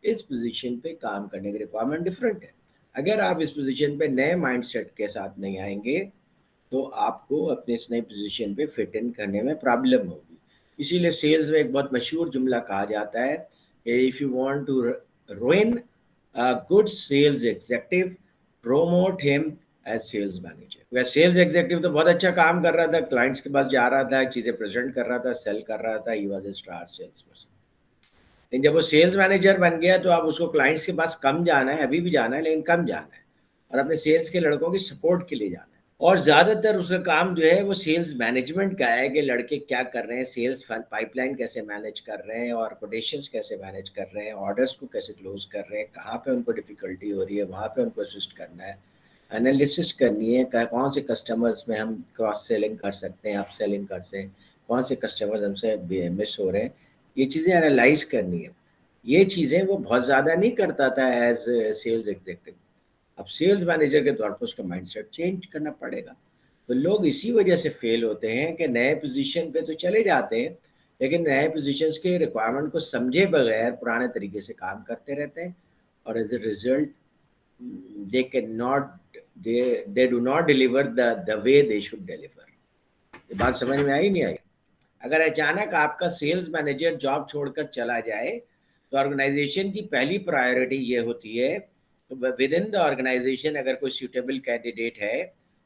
इस पोजीशन पे काम करने की रिक्वायरमेंट डिफरेंट है। अगर आप इस पोजीशन पे नए माइंडसेट के साथ नहीं आएंगे तो आपको अपने इस नई पोजीशन पे फिट इन करने में प्रॉब्लम होगी। इसीलिए सेल्स में एक बहुत मशहूर जुमला कहा जाता है कि if you want to ruin a good sales executive, promote him as sales manager। वह सेल्स एग्जीक्यूटिव तो बहुत अच्छा काम कर रहा था, क्लाइंट्स के पास जा रहा था, चीज़ें प्रेजेंट कर रहा था, सेल कर रहा था, he was a star sales person. लेकिन जब वो सेल्स मैनेजर बन गया तो अब उसको क्लाइंट्स के पास कम जाना है, अभी भी जाना है लेकिन कम जाना है, और अपने सेल्स के लड़कों की सपोर्ट के लिए जाना है। और ज़्यादातर उसका काम जो है वो सेल्स मैनेजमेंट का है कि लड़के क्या कर रहे हैं, सेल्स पाइपलाइन कैसे मैनेज कर रहे हैं, और कोटेशंस कैसे मैनेज कर रहे हैं, ऑर्डर्स को कैसे क्लोज कर रहे हैं, कहाँ पे उनको डिफ़िकल्टी हो रही है वहाँ पे उनको असिस्ट करना है, एनालिसिस करनी है कौन से कस्टमर्स में हम क्रॉस सेलिंग कर सकते हैं, अप सेलिंग कर सकते हैं, कौन से कस्टमर्स हमसे मिस हो रहे हैं, ये चीज़ें एनालाइज करनी है। ये चीज़ें वो बहुत ज़्यादा नहीं करता था एज सेल्स एग्जीक्यूटिव। अब सेल्स मैनेजर के तौर पर उसका माइंडसेट चेंज करना पड़ेगा। तो लोग इसी वजह से फेल होते हैं कि नए पोजीशन पे तो चले जाते हैं लेकिन नए पोजीशंस के रिक्वायरमेंट को समझे बगैर पुराने तरीके से काम करते रहते हैं, और as a result they can not they do not deliver the way they should deliver. ये बात समझ में आई नहीं आई? अगर अचानक आपका सेल्स मैनेजर जॉब छोड़कर चला जाए तो ऑर्गेनाइजेशन की पहली प्रायोरिटी ये होती है विद इन द ऑर्गेनाइजेशन अगर कोई सूटेबल कैंडिडेट है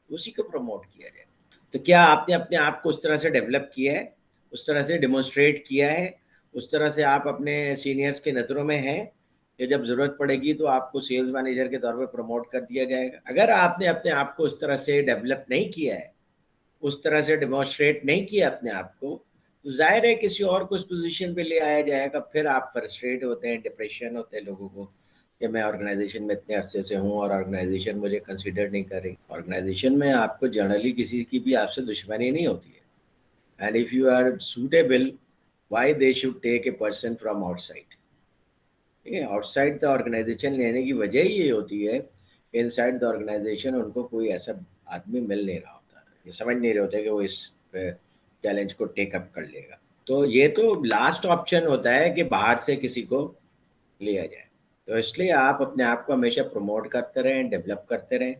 उसी को प्रमोट किया जाए। तो क्या आपने अपने आप को उस तरह से डेवलप किया है, उस तरह से डेमोन्स्ट्रेट किया है, उस तरह से आप अपने सीनियर्स के नज़रों में हैं कि जब ज़रूरत पड़ेगी तो आपको सेल्स मैनेजर के तौर पर प्रमोट कर दिया जाएगा? अगर आपने अपने आप को उस तरह से डेवलप नहीं किया है, उस तरह से डेमोन्स्ट्रेट नहीं किया अपने आप को, तो जाहिर है किसी और को उस पोजीशन पे ले आया जाएगा। फिर आप फ्रस्ट्रेट होते हैं, डिप्रेशन होते हैं लोगों को कि मैं ऑर्गेनाइजेशन में इतने अरसे से हूँ और ऑर्गेनाइजेशन मुझे कंसिडर नहीं कर रही। ऑर्गेनाइजेशन में आपको जनरली किसी की भी आपसे दुश्मनी नहीं होती है। And if you are suitable, why they should take a person from outside? ठीक है, आउटसाइड द ऑर्गेनाइजेशन लेने की वजह ये होती है कि इनसाइड द ऑर्गेनाइजेशन उनको कोई ऐसा आदमी मिल नहीं रहा होता, ये समझ नहीं रहे होते कि वो इस चैलेंज को टेक अप कर लेगा। तो ये तो लास्ट ऑप्शन होता है कि बाहर से किसी को लिया जाए। तो इसलिए आप अपने आप को हमेशा प्रमोट करते रहें, डेवलप करते रहें।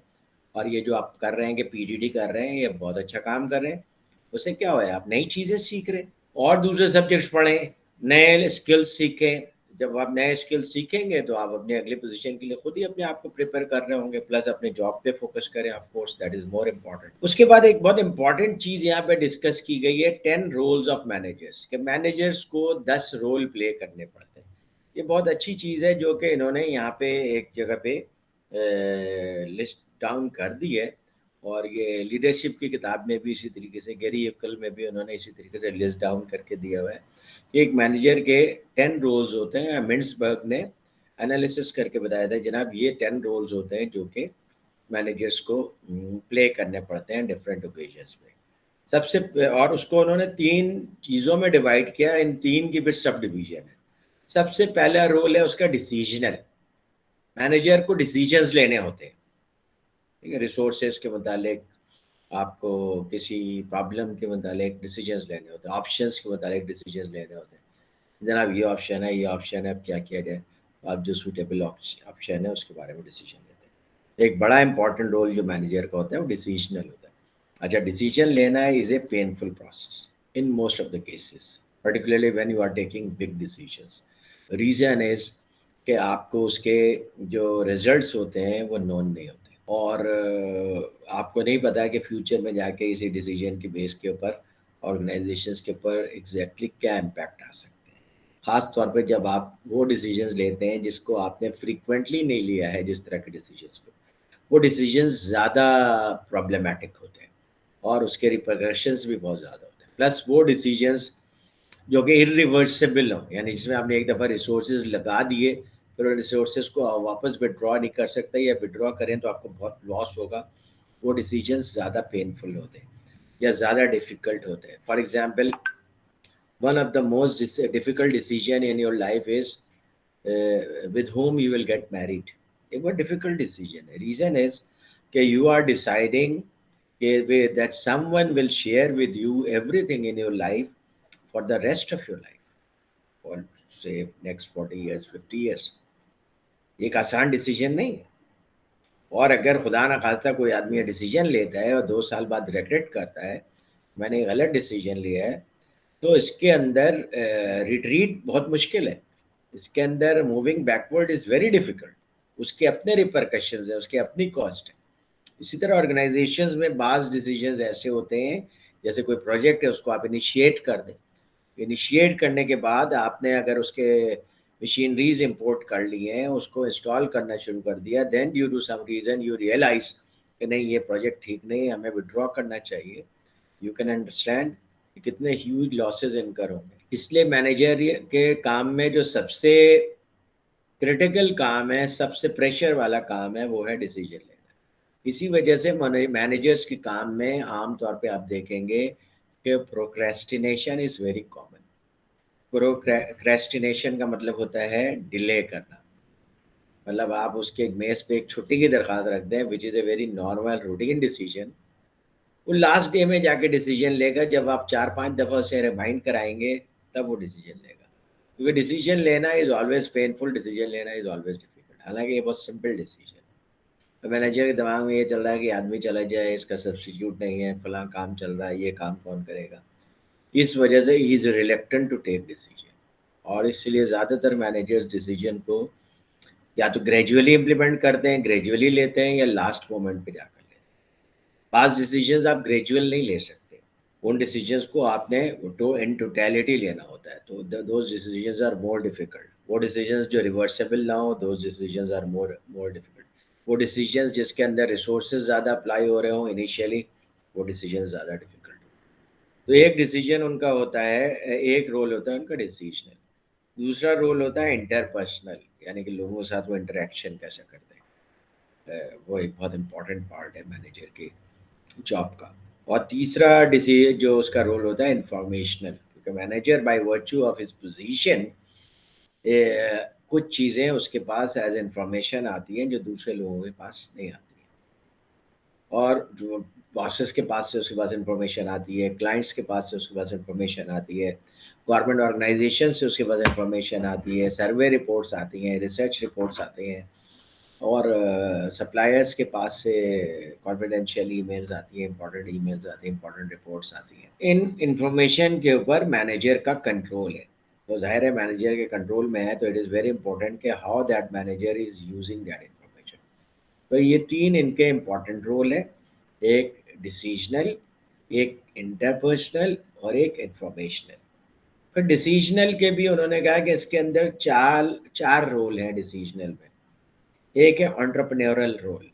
और ये जो आप कर रहे हैं कि पीजीडी कर रहे हैं, ये बहुत अच्छा काम कर रहे हैं। उससे क्या हुआ है, आप नई चीज़ें सीख रहे हैं और दूसरे सब्जेक्ट्स पढ़ें, नए स्किल्स सीखें। जब आप नए स्किल्स सीखेंगे तो आप अपने अगले पोजीशन के लिए खुद ही अपने आप को प्रिपेयर कर रहे होंगे, प्लस अपने जॉब पे फोकस करें, of course that is more important. उसके बाद एक बहुत इंपॉर्टेंट चीज़ यहाँ पे डिस्कस की गई है 10 रोल्स ऑफ मैनेजर्स, कि मैनेजर्स को 10 रोल प्ले करने पड़ते हैं। ये बहुत अच्छी चीज़ है जो कि इन्होंने यहाँ पे एक जगह पे लिस्ट डाउन कर दी है। और ये लीडरशिप की किताब में भी इसी तरीके से, गैरी एप्पल में भी उन्होंने इसी तरीके से लिस्ट डाउन करके दिया हुआ है। एक मैनेजर के 10 रोल्स होते हैं। मिन्सबर्ग ने एनालिसिस करके बताया था जनाब ये 10 रोल्स होते हैं जो कि मैनेजर्स को प्ले करने पड़ते हैं डिफरेंट ओकेजन्स में। सबसे और उसको उन्होंने 3 चीज़ों में डिवाइड किया, इन 3 की फिर सब डिवीजन है। सबसे पहला रोल है उसका डिसीजनल। मैनेजर को डिसीजंस लेने होते हैं, ठीक है, रिसोर्सेज के मुतालिक, आपको किसी प्रॉब्लम के मुतालिक डिसीजंस लेने होते हैं, ऑप्शंस के मुतालिक डिसीजंस लेने होते हैं। जनाब ये ऑप्शन है, ये ऑप्शन है, अब क्या किया जाए? तो आप जो सूटेबल ऑप्शन है उसके बारे में डिसीजन लेते हैं। एक बड़ा इंपॉर्टेंट रोल जो मैनेजर का होता है वो डिसीजनल होता है। अच्छा, डिसीजन लेना is a painful process in most of the cases, particularly when you are taking big decisions. Reason is कि आपको उसके जो रिजल्ट्स होते हैं वो नोन नहीं होते, और आपको नहीं पता कि फ्यूचर में जाके इसी डिसीजन की बेस के ऊपर ऑर्गेनाइजेशंस के ऊपर एग्जैक्टली क्या इम्पैक्ट आ सकते हैं। ख़ास तौर पे जब आप वो डिसीजंस लेते हैं जिसको आपने फ्रीक्वेंटली नहीं लिया है, जिस तरह के डिसीजंस को, वो डिसीजंस ज़्यादा प्रॉब्लमेटिक होते हैं और उसके रिपरकशंस भी बहुत ज़्यादा होते हैं। प्लस वो डिसीजंस जो कि इरिवर्सिबल हो, यानी जिसमें आपने एक दफ़ा रिसोर्सेज लगा दिए फिर उन रिसोर्सेज को वापस विड्रॉ नहीं कर सकते, या विड्रॉ करें तो आपको बहुत लॉस होगा। वो डिसीजंस ज़्यादा पेनफुल होते हैं या ज़्यादा डिफ़िकल्ट होते हैं। For example, one of the most difficult decision in your life is with whom you will get married। एक बहुत डिफ़िकल्ट डिसीजन है। रीज़न इज़ कि you are deciding that someone will share with you everything in your life for the rest of your life, for say next 40 years, 50 years। एक आसान decision नहीं है। और अगर खुदा ना खास्ता कोई आदमी डिसीजन लेता है और 2 साल बाद रिग्रेट करता है मैंने गलत डिसीजन लिया है, तो इसके अंदर रिट्रीट बहुत मुश्किल है। इसके अंदर moving backward is very difficult. उसके अपने रिपरकशंस हैं, उसके अपनी कॉस्ट है। इसी तरह ऑर्गेनाइजेशंस में बाज़ डिसीजंस ऐसे होते हैं, जैसे कोई प्रोजेक्ट है उसको आप इनिशिएट कर दें। इनिशिएट करने के बाद आपने अगर उसके मशीनरीज इंपोर्ट कर लिए हैं, उसको इंस्टॉल करना शुरू कर दिया, then due to some reason you realise कि नहीं ये प्रोजेक्ट ठीक नहीं है, हमें विड्रॉ करना चाहिए। यू कैन अंडरस्टैंड कि कितने ह्यूज लॉसेज इनकर होंगे। इसलिए मैनेजर के काम में जो सबसे क्रिटिकल काम है, सबसे प्रेशर वाला काम है, वो है डिसीजन लेना। इसी वजह से मैनेजर्स के काम में आम तौर पे आप देखेंगे कि procrastination is very common. Procrastination का मतलब होता है डिले करना। मतलब आप उसके मेज पे एक छुट्टी की दरख्वास्त रख दें, which is a very normal routine decision. वो लास्ट डे में जाके डिसीजन लेगा, जब आप 4-5 दफ़ा उसे रिमाइंड कराएंगे तब वो डिसीजन लेगा। क्योंकि डिसीजन लेना इज़ ऑलवेज पेनफुल, डिसीजन लेना इज़ ऑलवेज डिफिकल्ट। हालांकि ये बहुत सिंपल डिसीजन है। तो मैनेजर के दिमाग में ये चल रहा है कि आदमी चला जाए, इसका सब्स्टिट्यूट नहीं है, फलां काम चल रहा है, ये काम कौन करेगा। इस वजह से he is reluctant to take decision, और इसलिए ज़्यादातर मैनेजर्स डिसीजन को या तो ग्रेजुअली इम्प्लीमेंट करते हैं, ग्रेजुअली लेते हैं, या लास्ट मोमेंट पे जाकर लेते हैं। पास डिसीजंस आप ग्रेजुअल नहीं ले सकते, उन डिसीजंस को आपने तो इन टोटलिटी लेना होता है, तो those decisions are more difficult. वो डिसीजंस जो रिवर्सेबल ना हो, those decisions are more more difficult. वो डिसीजंस जिसके अंदर रिसोर्सेज ज़्यादा अप्लाई हो रहे हों इनिशियली, वो डिसीजंस ज़्यादा डिफिकल्ट हो। तो एक डिसीजन उनका होता है, एक रोल होता है उनका डिसीजनल, दूसरा रोल होता है इंटरपर्सनल, यानी कि लोगों के साथ वो इंटरेक्शन कैसे करते हैं, वो एक बहुत इंपॉर्टेंट पार्ट है मैनेजर की जॉब का। और तीसरा डिसीजन जो उसका रोल होता है इंफॉर्मेशनल, क्योंकि manager by virtue of his position कुछ चीज़ें उसके पास एज इंफॉर्मेशन आती हैं जो दूसरे लोगों के पास नहीं आती हैं, और जो बॉसेस के पास से उसके पास इंफॉर्मेशन आती है, क्लाइंट्स के पास से उसके पास इंफॉर्मेशन आती है, गवर्नमेंट ऑर्गेनाइजेशन से उसके पास इंफॉर्मेशन आती है, सर्वे रिपोर्ट्स आती हैं, रिसर्च रिपोर्ट्स आती हैं, और सप्लायर्स के पास से कॉन्फिडेंशियल ईमेल्स आती हैं, इंपॉर्टेंट ईमेल्स आती हैं, इंपॉर्टेंट रिपोर्ट्स आती हैं। इन इंफॉर्मेशन के ऊपर मैनेजर का कंट्रोल है, तो जाहिर है मैनेजर के कंट्रोल में है, तो इट इज़ वेरी इंपॉर्टेंट कि how that manager is using that information. तो ये तीन इनके इम्पॉर्टेंट रोल है, एक डिसीजनल, एक इंटरपर्सनल, और एक इंफॉर्मेशनल। फिर डिसीजनल के भी उन्होंने कहा कि इसके अंदर चार चार रोल हैं डिसीजनल में। एक है एंटरप्रेन्योरल रोल,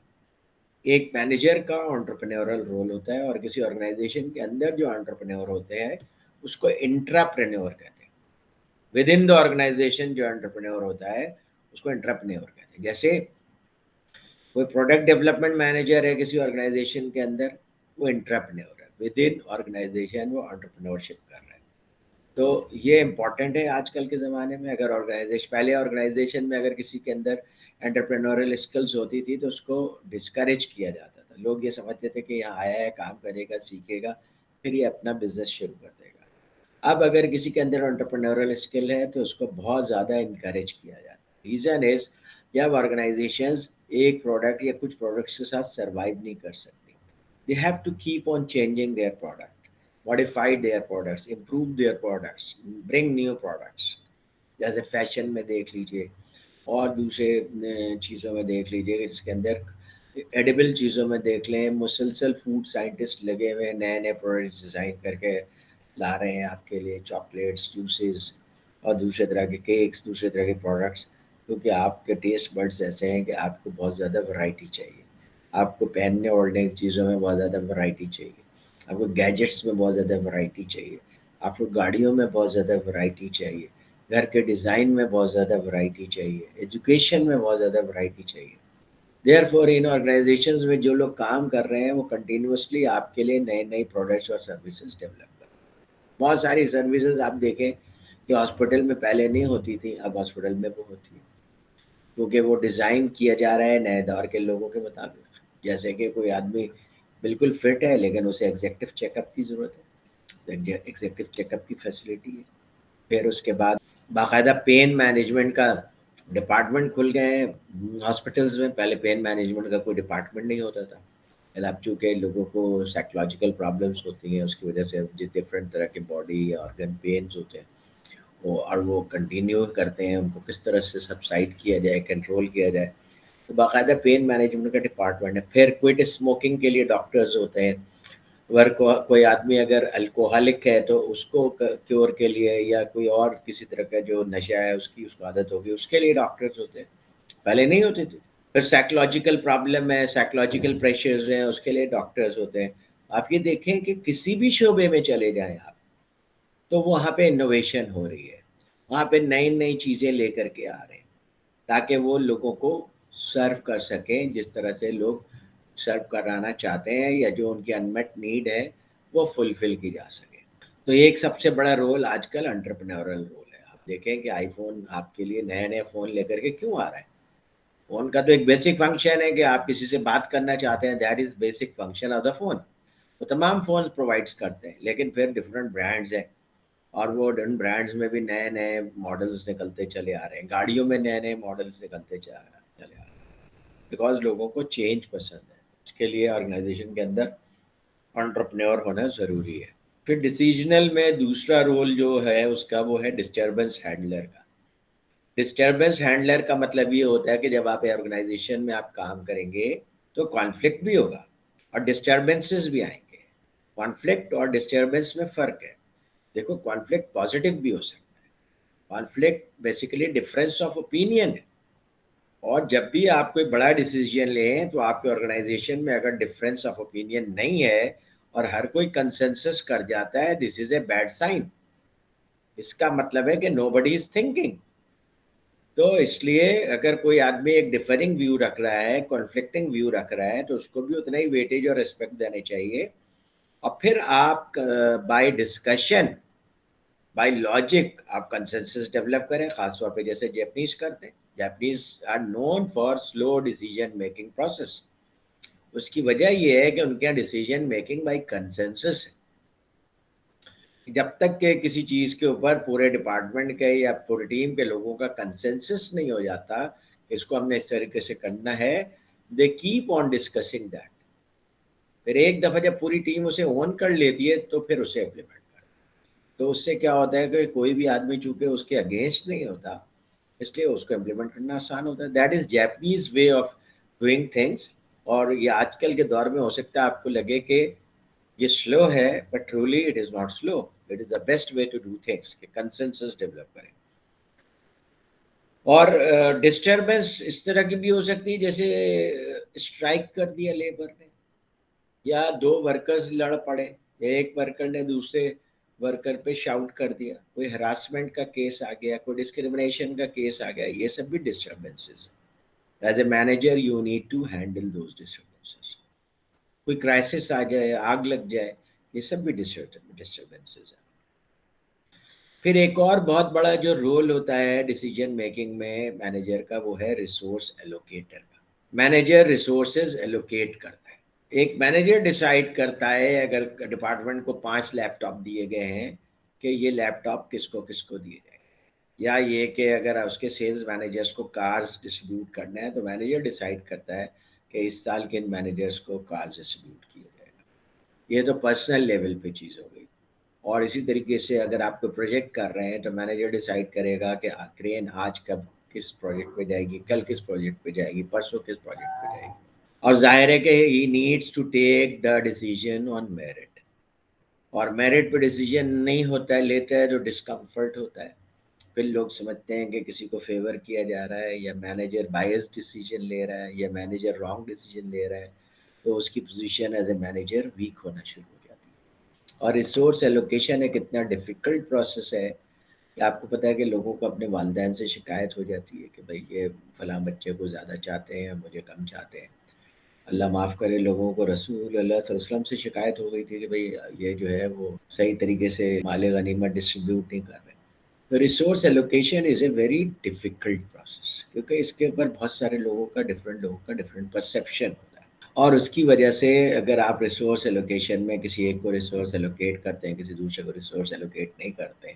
एक मैनेजर का एंटरप्रेन्योरल रोल होता है, और किसी ऑर्गेनाइजेशन के अंदर जो एंटरप्रेन्योर होते हैं उसको इंट्राप्रेन्योर कहते हैं। विद इन द ऑर्गेनाइजेशन जो एंटरप्रेन्योर होता है उसको इंट्राप्रेन्योर कहते हैं। जैसे कोई प्रोडक्ट डेवलपमेंट मैनेजर है किसी ऑर्गेनाइजेशन के अंदर, वो इंट्राप्रेन्योर है, विद इन ऑर्गेनाइजेशन वो एंटरप्रेन्योरशिप कर रहा है। तो ये इम्पॉर्टेंट है आजकल के ज़माने में। अगर ऑर्गेनाइजेशन, पहले ऑर्गेनाइजेशन में अगर किसी के अंदर एंटरप्रेन्योरल स्किल्स होती थी तो उसको डिस्करेज किया जाता था, लोग ये समझते थे कि यहाँ आया है, काम करेगा, सीखेगा, फिर ये अपना बिजनेस शुरू कर देगा। अब अगर किसी के अंदर एंटरप्रेन्योरल स्किल है तो उसको बहुत ज़्यादा इनकरेज किया जाता है। रीज़न इज, जब ऑर्गेनाइजेशंस एक प्रोडक्ट या कुछ प्रोडक्ट्स के साथ सर्वाइव नहीं कर सकती, they have to keep on changing their product, modify their products, improve their products, bring new products। जैसे फैशन में देख लीजिए, और दूसरे चीज़ों में देख लीजिए, इसके अंदर एडिबल चीज़ों में देख लें, मुसलसल फूड साइंटिस्ट लगे हुए नए नए प्रोडक्ट्स डिज़ाइन करके ला रहे हैं आपके लिए, चॉकलेट्स, जूसेस, और दूसरे तरह के केक्स, दूसरे तरह के प्रोडक्ट्स, क्योंकि आपके टेस्ट बड्स ऐसे हैं कि आपको बहुत ज़्यादा वैरायटी चाहिए, आपको पहनने ओढ़ने की चीज़ों में बहुत ज़्यादा वैरायटी चाहिए, आपको गैजेट्स में बहुत ज़्यादा वैरायटी चाहिए, आपको गाड़ियों में बहुत ज़्यादा वैरायटी चाहिए, घर के डिज़ाइन में बहुत ज़्यादा वैरायटी चाहिए, एजुकेशन में बहुत ज़्यादा वैरायटी चाहिए। देयरफॉर इन ऑर्गेनाइजेशंस में जो लोग काम कर रहे हैं वो कंटिन्यूअसली आपके लिए नए नए प्रोडक्ट्स और सर्विसेज डेवलप कर रहे हैं। बहुत सारी सर्विसेज आप देखें कि हॉस्पिटल में पहले नहीं होती थी, अब हॉस्पिटल में वो होती है, क्योंकि वो डिज़ाइन किया जा रहा है नए दौर के लोगों के मुताबिक। जैसे कि कोई आदमी बिल्कुल फिट है लेकिन उसे एग्जेक्टिव चेकअप की ज़रूरत है, तो एग्जेक्टिव चेकअप की फैसिलिटी है। फिर उसके बाद बाकायदा पेन मैनेजमेंट का डिपार्टमेंट खुल गए हैं हॉस्पिटल्स में, पहले पेन मैनेजमेंट का कोई डिपार्टमेंट नहीं होता था। अब चूँकि लोगों को साइकोलॉजिकल प्रॉब्लम्स होती हैं, उसकी वजह से डिफरेंट तरह के बॉडी ऑर्गन पेन्स होते हैं, वो और वो कंटिन्यू करते हैं, उनको किस तरह से सबसाइड किया जाए, कंट्रोल किया जाए, तो बाकायदा पेन मैनेजमेंट का डिपार्टमेंट है। फिर क्विट स्मोकिंग के लिए डॉक्टर्स होते हैं, अगर कोई आदमी अगर अल्कोहलिक है तो उसको क्योर के लिए, या कोई और किसी तरह का जो नशा है उसको आदत होगी, उसके लिए डॉक्टर्स होते हैं, पहले नहीं होते थे। फिर साइकोलॉजिकल प्रॉब्लम है, साइकोलॉजिकल प्रेशर्स हैं, उसके लिए डॉक्टर्स होते हैं। आप ये देखें कि किसी भी शोबे में चले जाएं आप, तो वहाँ पे इनोवेशन हो रही है, वहाँ पे नई नई चीज़ें लेकर के आ रहे हैं, ताकि वो लोगों को सर्व कर सकें जिस तरह से लोग सर्व कराना चाहते हैं, या जो उनकी अनमेट नीड है वो फुलफिल की जा सके। तो ये एक सबसे बड़ा रोल आजकल एंटरप्रेन्योरल रोल है। आप देखें कि आईफोन आपके लिए नए नए फ़ोन लेकर के क्यों आ रहा है। फ़ोन का तो एक बेसिक फंक्शन है कि आप किसी से बात करना चाहते हैं, that is basic function of the phone. तो तमाम फ़ोन प्रोवाइड्स करते हैं, लेकिन फिर डिफरेंट ब्रांड्स हैं, और वो उन ब्रांड्स में भी नए नए मॉडल्स निकलते चले आ रहे हैं, गाड़ियों में नए नए मॉडल्स निकलते चले आ रहे हैं, बिकॉज लोगों को चेंज पसंद है। इसके लिए ऑर्गेनाइजेशन के अंदर एंटरप्रेन्योर होना ज़रूरी है। फिर डिसीजनल में दूसरा रोल जो है उसका वो है डिस्टर्बेंस हैंडलर का। डिस्टर्बेंस हैंडलर का मतलब ये होता है कि जब आप ऑर्गेनाइजेशन में आप काम करेंगे तो कॉन्फ्लिक्ट भी होगा और डिस्टर्बेंसेस भी आएंगे। कॉन्फ्लिक्ट और डिस्टर्बेंस में फ़र्क है। देखो, कॉन्फ्लिक्ट पॉजिटिव भी हो सकता है। Conflict basically difference of opinion है। और जब भी आप कोई बड़ा डिसीजन लें तो आपके ऑर्गेनाइजेशन में अगर डिफरेंस ऑफ ओपिनियन नहीं है और हर कोई कंसेंसस कर जाता है, this is a bad sign. इसका मतलब है कि नोबडी इज थिंकिंग। तो इसलिए अगर कोई आदमी एक डिफरिंग व्यू रख रहा है, कॉन्फ्लिक्टिंग व्यू रख रहा है, तो उसको भी उतना ही वेटेज और रिस्पेक्ट देने चाहिए। और फिर आप बाय डिस्कशन, बाय लॉजिक आप कंसेंसस डेवलप करें, खासतौर पे जैसे जापानीज करते हैं। Japanese are known for slow decision making process. उसकी वजह यह है कि उनके यहाँ डिसीजन मेकिंग बाय कंसेंसस है। जब तक के किसी चीज़ के ऊपर पूरे डिपार्टमेंट के या पूरी टीम के लोगों का कंसेंसस नहीं हो जाता, इसको हमने इस तरीके से करना है, they keep on discussing that. फिर एक दफ़ा जब पूरी टीम उसे ओन कर लेती है तो फिर उसे इम्प्लीमेंट कर। तो उससे क्या होता है कि कोई भी आदमी चूंकि उसके अगेंस्ट नहीं होता, इसलिए उसको इम्प्लीमेंट करना आसान होता है। That is Japanese way of doing things. और ये आजकल के दौर में हो सकता है आपको लगे कि ये स्लो है, but truly it is not slow. It is the best way to do things कि कंसेंसस डेवलप करें। और डिस्टर्बेंस इस तरह की भी हो सकती है, जैसे स्ट्राइक कर दिया लेबर ने, या दो वर्कर्स लड़ पड़े, एक वर्कर ने दूसरे वर्कर पे शाउट कर दिया, कोई हरासमेंट का केस आ गया, कोई डिस्क्रिमिनेशन का केस आ गया, ये सब भी disturbances. As a manager you need to handle those disturbances. कोई क्राइसिस आ जाए, आग लग जाए, ये सब भी डिस्टर्बेंसेस है। फिर एक और बहुत बड़ा जो रोल होता है डिसीजन मेकिंग में मैनेजर का, वो है रिसोर्स एलोकेटर का। मैनेजर रिसोर्सेज एलोकेट करता है। एक मैनेजर डिसाइड करता है, अगर डिपार्टमेंट को 5 लैपटॉप दिए गए हैं, कि ये लैपटॉप किसको किसको दिए जाए, या ये कि अगर उसके सेल्स मैनेजर्स को कार्स डिस्ट्रीब्यूट करना है तो मैनेजर डिसाइड करता है कि इस साल के इन मैनेजर्स को कार्स डिस्ट्रीब्यूट किया जाएगा। ये तो पर्सनल लेवल पे चीज़ हो गई। और इसी तरीके से अगर आप कोई प्रोजेक्ट कर रहे हैं तो मैनेजर डिसाइड करेगा कि क्रेन आज कब किस प्रोजेक्ट पे जाएगी, कल किस प्रोजेक्ट पे जाएगी, परसों किस प्रोजेक्ट पे जाएगी। और जाहिर है कि he needs to take the decision on merit. और मेरिट पे डिसीजन नहीं होता है, लेता है, तो डिस्कम्फर्ट होता है। फिर लोग समझते हैं कि किसी को फेवर किया जा रहा है, या मैनेजर बायस्ड डिसीजन ले रहा है, या मैनेजर रॉन्ग डिसीजन ले रहा है, तो उसकी position as a manager weak होना शुरू हो जाती है। और रिसोर्स एलोकेशन एक इतना डिफ़िकल्ट प्रोसेस है कि आपको पता है कि लोगों को अपने वालिदैन से शिकायत हो जाती है कि भाई ये फ़लाँ बच्चे को ज़्यादा चाहते हैं, मुझे कम चाहते हैं। अल्लाह माफ़ करे, लोगों को रसूल अल्लाह सल्लल्लाहु अलैहि वसल्लम से शिकायत हो गई थी कि भाई ये जो है वो सही तरीके से माल गनीमत डिस्ट्रीब्यूट नहीं कर रहे। तो resource allocation is a very difficult process, क्योंकि इसके ऊपर बहुत सारे लोगों का डिफरेंट परसेप्शन होता है। और उसकी वजह से अगर आप रिसोर्स एलोकेशन में किसी एक को रिसोर्स एलोकेट करते हैं, किसी दूसरे को रिसोर्स एलोकेट नहीं करते,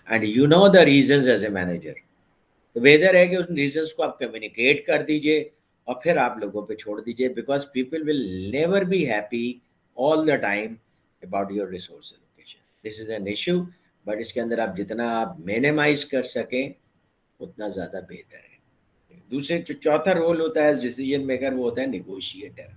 and you know the reasons as a manager, तो बेहतर है कि उन रीजंस को आप कम्युनिकेट कर दीजिए और फिर आप लोगों पे छोड़ दीजिए, because people will never be happy all the time about your resource allocation. This is an issue, but इसके अंदर आप जितना आप मिनिमाइज कर सकें उतना ज़्यादा बेहतर है। दूसरे जो चौथा रोल होता है डिसीजन मेकर, वो होता है निगोशिएटर।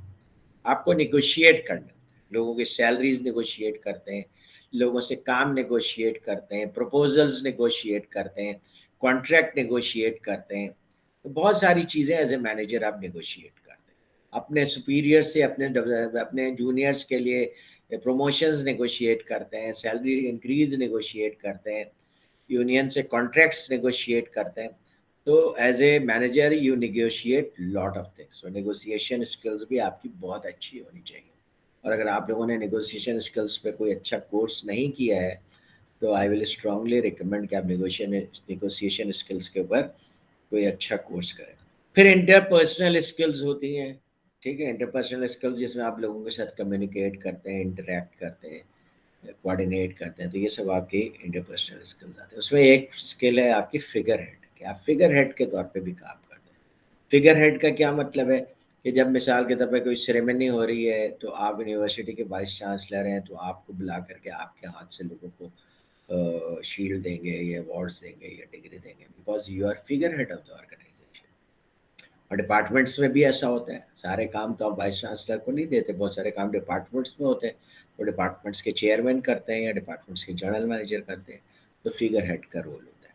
आपको निगोशिएट करना, लोगों की सैलरीज निगोशिएट करते हैं, लोगों से काम निगोशिएट करते हैं, प्रपोजल्स निगोशिएट करते हैं, कॉन्ट्रैक्ट निगोशिएट करते हैं। तो बहुत सारी चीज़ें एज ए मैनेजर आप निगोशिएट करते हैं। अपने सुपीरियर से अपने जूनियर्स के लिए प्रमोशंस निगोशिएट करते हैं, सैलरी इंक्रीज निगोशिएट करते हैं, यूनियन से कॉन्ट्रैक्ट्स निगोशिएट करते हैं। तो as a manager you negotiate lot of things. तो नेगोशिएशन स्किल्स भी आपकी बहुत अच्छी होनी चाहिए। और अगर आप लोगों ने नेगोशिएशन स्किल्स पे कोई अच्छा कोर्स नहीं किया है तो आई विल स्ट्रांगली रिकमेंड कि आप नेगोशिएशन स्किल्स के ऊपर कोई अच्छा कोर्स करें। फिर इंटरपर्सनल स्किल्स होती हैं, ठीक है। इंटरपर्सनल स्किल्स जिसमें आप लोगों के साथ कम्युनिकेट करते हैं, इंटरेक्ट करते हैं, कोऑर्डिनेट करते हैं, तो ये सब आपकी इंटरपर्सनल स्किल्स आते हैं। उसमें एक स्किल है आपकी फिगर हेड, कि आप फिगर हेड के तौर पे भी काम करते हैं। फिगर हेड का क्या मतलब है کہ جب مثال کے طور پہ کوئی سیریمنی ہو رہی ہے تو آپ یونیورسٹی کے وائس چانسلر ہیں تو آپ کو بلا کر کے آپ کے ہاتھ سے لوگوں کو شیلڈ دیں گے یا ایوارڈس دیں گے یا ڈگری دیں گے، because you are figure head of the organisation. اور ڈپارٹمنٹس میں بھی ایسا ہوتا ہے، سارے کام تو آپ وائس چانسلر کو نہیں دیتے، بہت سارے کام ڈپارٹمنٹس میں ہوتے ہیں تو ڈپارٹمنٹس کے چیئرمین کرتے ہیں یا ڈپارٹمنٹس کے جنرل مینیجر کرتے ہیں. تو فگر ہیڈ کا رول ہوتا ہے،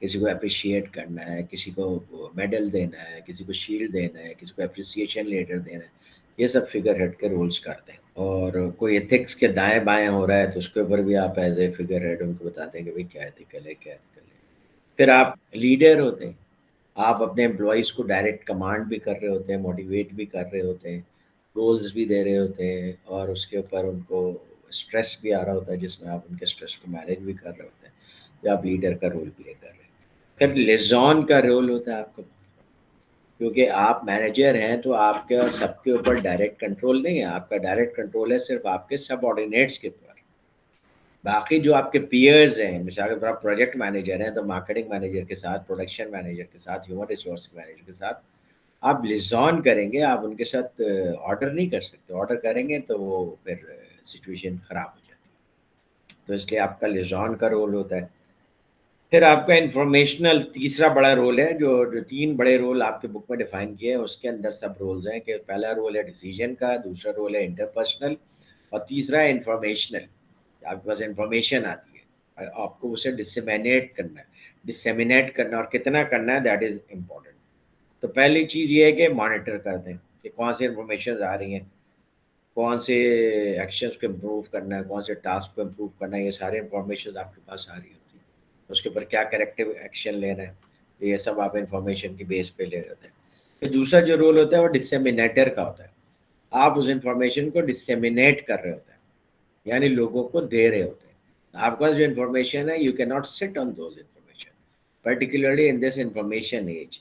کسی کو اپریشیٹ کرنا ہے، کسی کو میڈل دینا ہے، کسی کو شیلڈ دینا ہے، کسی کو اپریسیشن لیٹر دینا ہے. یہ سب فگر ہیڈ کے رولز کرتے ہیں. اور کوئی ایتھکس کے دائیں بائیں ہو رہا ہے تو اس کے اوپر بھی آپ ایز اے فگر ہیڈ ان کو بتاتے ہیں کہ بھائی کیا ایتھیکل ہے کیا ایتھیکل ہے. پھر آپ لیڈر ہوتے ہیں، آپ اپنے امپلائیز کو ڈائریکٹ کمانڈ بھی کر رہے ہوتے ہیں، موٹیویٹ بھی کر رہے ہوتے ہیں، گولز بھی دے رہے ہوتے ہیں، اور اس کے اوپر ان کو اسٹریس بھی آ رہا ہوتا ہے جس میں آپ ان کے اسٹریس کو مینیج بھی کر رہے ہوتے ہیں، یا آپ لیڈر کا رول پلے کر رہے ہیں. پھر لیزون کا رول ہوتا ہے آپ کا، کیونکہ آپ مینیجر ہیں تو آپ کا سب کے اوپر ڈائریکٹ کنٹرول نہیں ہے، آپ کا ڈائریکٹ کنٹرول ہے صرف آپ کے سب آرڈینیٹس کے اوپر. باقی جو آپ کے پیئرز ہیں، مثال کے طور پر آپ پروجیکٹ مینیجر ہیں تو مارکیٹنگ مینیجر کے ساتھ، پروڈکشن مینیجر کے ساتھ، ہیومن ریسورس مینیجر کے ساتھ آپ لیزون کریں گے، آپ ان کے ساتھ آرڈر نہیں کر سکتے. آرڈر کریں گے تو وہ پھر سچویشن خراب ہو جاتی ہے، تو اس لیے آپ کا لیزون کا رول ہوتا ہے. پھر آپ کا انفارمیشنل تیسرا بڑا رول ہے، جو 3 بڑے رول آپ کے بک میں ڈیفائن کیے ہیں، اس کے اندر سب رولز ہیں کہ پہلا رول ہے ڈیسیجن کا، دوسرا رول ہے انٹرپرسنل، اور تیسرا ہے انفارمیشنل. آپ کے پاس انفارمیشن آتی ہے، آپ کو اسے ڈسیمینیٹ کرنا، اور کتنا کرنا ہے دیٹ از امپورٹنٹ. تو پہلی چیز یہ ہے کہ مانیٹر کر دیں کہ کون سی انفارمیشن آ رہی ہیں، کون سے ایکشنز کو امپروو کرنا ہے، کون سے ٹاسک کو امپروو کرنا ہے. یہ سارے انفارمیشن آپ کے پاس آ رہی ہوتی ہیں، اس کے اوپر کیا کریکٹیو ایکشن لینا ہے، یہ سب آپ انفارمیشن کی بیس پہ لے رہتے ہیں. پھر دوسرا جو رول ہوتا ہے وہ ڈسیمینیٹر کا ہوتا ہے. آپ اس انفارمیشن کو ڈسیمینیٹ کر رہے ہوتے ہیں، یعنی لوگوں کو دے رہے ہوتے ہیں. آپ کا جو انفارمیشن ہے، you can not sit on those information, particularly in this information age.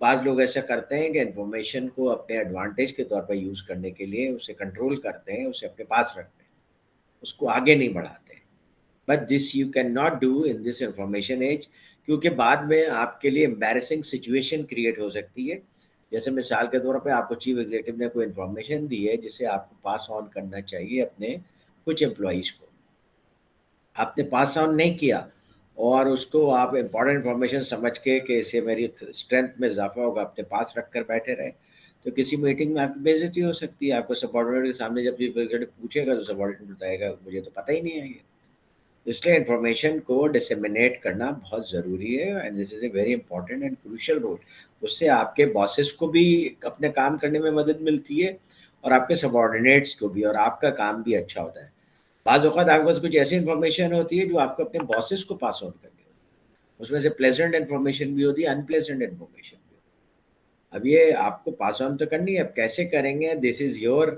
بعض لوگ ایسا کرتے ہیں کہ انفارمیشن کو اپنے ایڈوانٹیج کے طور پر یوز کرنے کے لیے اسے کنٹرول کرتے ہیں، اسے اپنے پاس رکھتے ہیں، اس کو آگے نہیں بڑھاتے ہیں. But this you can not do in this information age, کیونکہ بعد میں آپ کے لیے امبیرسنگ سچویشن کریٹ ہو سکتی ہے. جیسے مثال کے طور پہ آپ کو چیف ایگزیکٹو نے کوئی انفارمیشن دی ہے جسے آپ کو پاس آن کرنا چاہیے اپنے کچھ امپلائیز کو، آپ نے پاس آن نہیں کیا، اور اس کو آپ امپورٹنٹ انفارمیشن سمجھ کے کہ اس سے میری اسٹرینتھ میں اضافہ ہوگا اپنے پاس رکھ کر بیٹھے رہے، تو کسی میٹنگ میں آپ کی بے عزتی ہو سکتی ہے. آپ کو سبارڈینیٹ کے سامنے جب چیف ایگزیکٹو پوچھے گا تو سبارڈینیٹ بتائے گا مجھے تو پتہ ہی نہیں ہے یہ. اس لیے انفارمیشن کو ڈسیمینیٹ کرنا بہت ضروری ہے، and this is a very important and crucial role. اس سے آپ کے باسز کو بھی اپنے کام کرنے میں مدد ملتی ہے، اور آپ کے سبارڈینیٹس کو بھی، اور آپ کا کام بھی اچھا ہوتا ہے. بعض اوقات آپ کے پاس کچھ ایسی انفارمیشن ہوتی ہے جو آپ کو اپنے باسز کو پاس آن کرنی ہوتی ہے، اس میں سے پلیزنٹ انفارمیشن بھی ہوتی ہے، ان پلیزنٹ انفارمیشن بھی ہوتی ہے. اب یہ آپ کو پاس آن تو کرنی ہے، اب کیسے کریں گے، this is your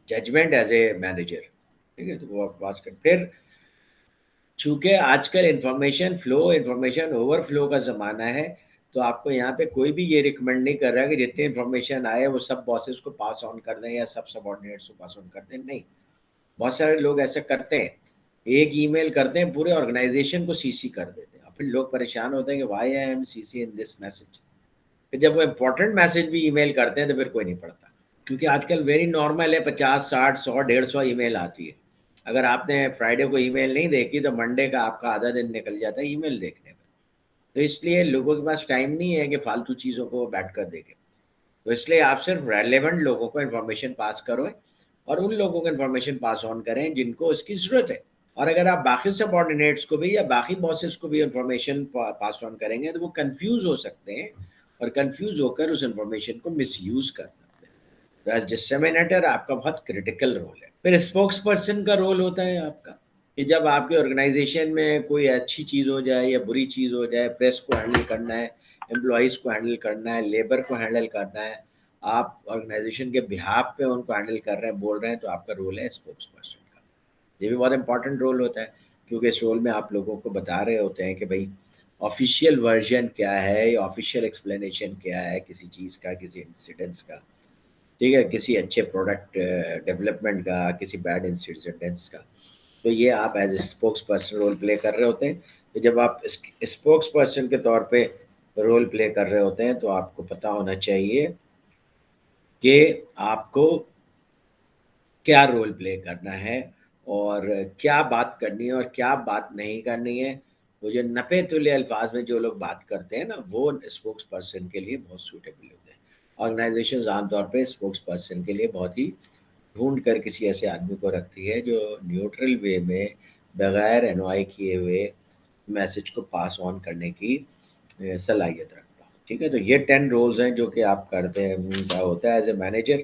judgement as a manager. ٹھیک ہے، تو وہ آپ پاس کر. پھر چونکہ آج کل information flow, information over flu کا زمانہ ہے، تو آپ کو یہاں پہ کوئی بھی یہ ریکمینڈ نہیں کر رہا کہ جتنی انفارمیشن آئے وہ سب باسز کو پاس آن کر دیں یا سب سبارڈینیٹس کو پاس آن کر دیں. نہیں، بہت سارے لوگ ایسا کرتے ہیں، ایک ای میل کرتے ہیں پورے آرگنائزیشن کو سی سی کر دیتے ہیں، اور پھر لوگ پریشان ہوتے ہیں کہ why I am C C in this message. پھر جب وہ امپورٹنٹ میسج بھی ای میل کرتے ہیں تو پھر کوئی نہیں پڑھتا، کیونکہ آج کل ویری نارمل ہے 50 60 100 150 ای میل آتی ہے. اگر آپ نے فرائیڈے کو ای میل نہیں دیکھی تو منڈے کا آپ کا آدھا دن نکل جاتا ہے ای میل دیکھنے میں. تو اس لیے لوگوں کے پاس ٹائم نہیں ہے کہ فالتو چیزوں کو بیٹھ کر دیکھیں. تو اس لیے آپ صرف ریلیونٹ لوگوں کو انفارمیشن پاس کرو، اور ان لوگوں کو انفارمیشن پاس آن کریں جن کو اس کی ضرورت ہے. اور اگر آپ باقی سب آرڈینیٹس کو بھی یا باقی باسز کو بھی انفارمیشن پاس آن کریں گے تو وہ کنفیوز ہو سکتے ہیں، اور کنفیوز ہو کر اس انفارمیشن کو مس یوز کر سکتے ہیں. ڈسیمینیٹر آپ کا بہت کریٹیکل رول ہے. پھر اسپوکس پرسن کا رول ہوتا ہے آپ کا، کہ جب آپ کے آرگنائزیشن میں کوئی اچھی چیز ہو جائے یا بری چیز ہو جائے، پریس کو ہینڈل کرنا ہے، امپلائیز کو ہینڈل کرنا ہے، لیبر کو ہینڈل کرنا ہے، آپ آرگنائزیشن کے بہاف پہ ان کو ہینڈل کر رہے ہیں، بول رہے ہیں، تو آپ کا رول ہے اسپوکس پرسن کا. یہ بھی بہت امپورٹنٹ رول ہوتا ہے، کیونکہ اس رول میں آپ لوگوں کو بتا رہے ہوتے ہیں کہ بھائی آفیشیل ورژن کیا ہے، یا آفیشیل ایکسپلینیشن کیا ہے کسی چیز کا، کسی انسیڈنٹس کا. ٹھیک ہے، کسی اچھے پروڈکٹ ڈیولپمنٹ کا، کسی بیڈ انسیڈنٹس کا. تو یہ آپ as a spokes person role play کر رہے ہوتے ہیں. تو جب آپ اسپوکس پرسن کے طور پہ رول پلے کر رہے ہوتے ہیں تو آپ کو پتہ ہونا چاہیے کہ آپ کو کیا رول پلے کرنا ہے اور کیا بات کرنی ہے اور کیا بات نہیں کرنی ہے. وہ جو نپے تلے الفاظ میں جو لوگ بات کرتے ہیں نا وہ اسپوکس پرسن کے لیے بہت سوٹیبل ہوتے ہیں. آرگنائزیشنز عام طور پہ اسپوکس پرسن کے لیے بہت ہی ڈھونڈ کر کسی ایسے آدمی کو رکھتی ہے جو نیوٹرل وے میں بغیر انوائی کیے ہوئے میسج کو پاس آن کرنے کی صلاحیت رکھتا ہوں. ٹھیک ہے, تو یہ 10 رولز ہیں جو کہ آپ کرتے ہیں ہوتا ہے ایز اے مینیجر.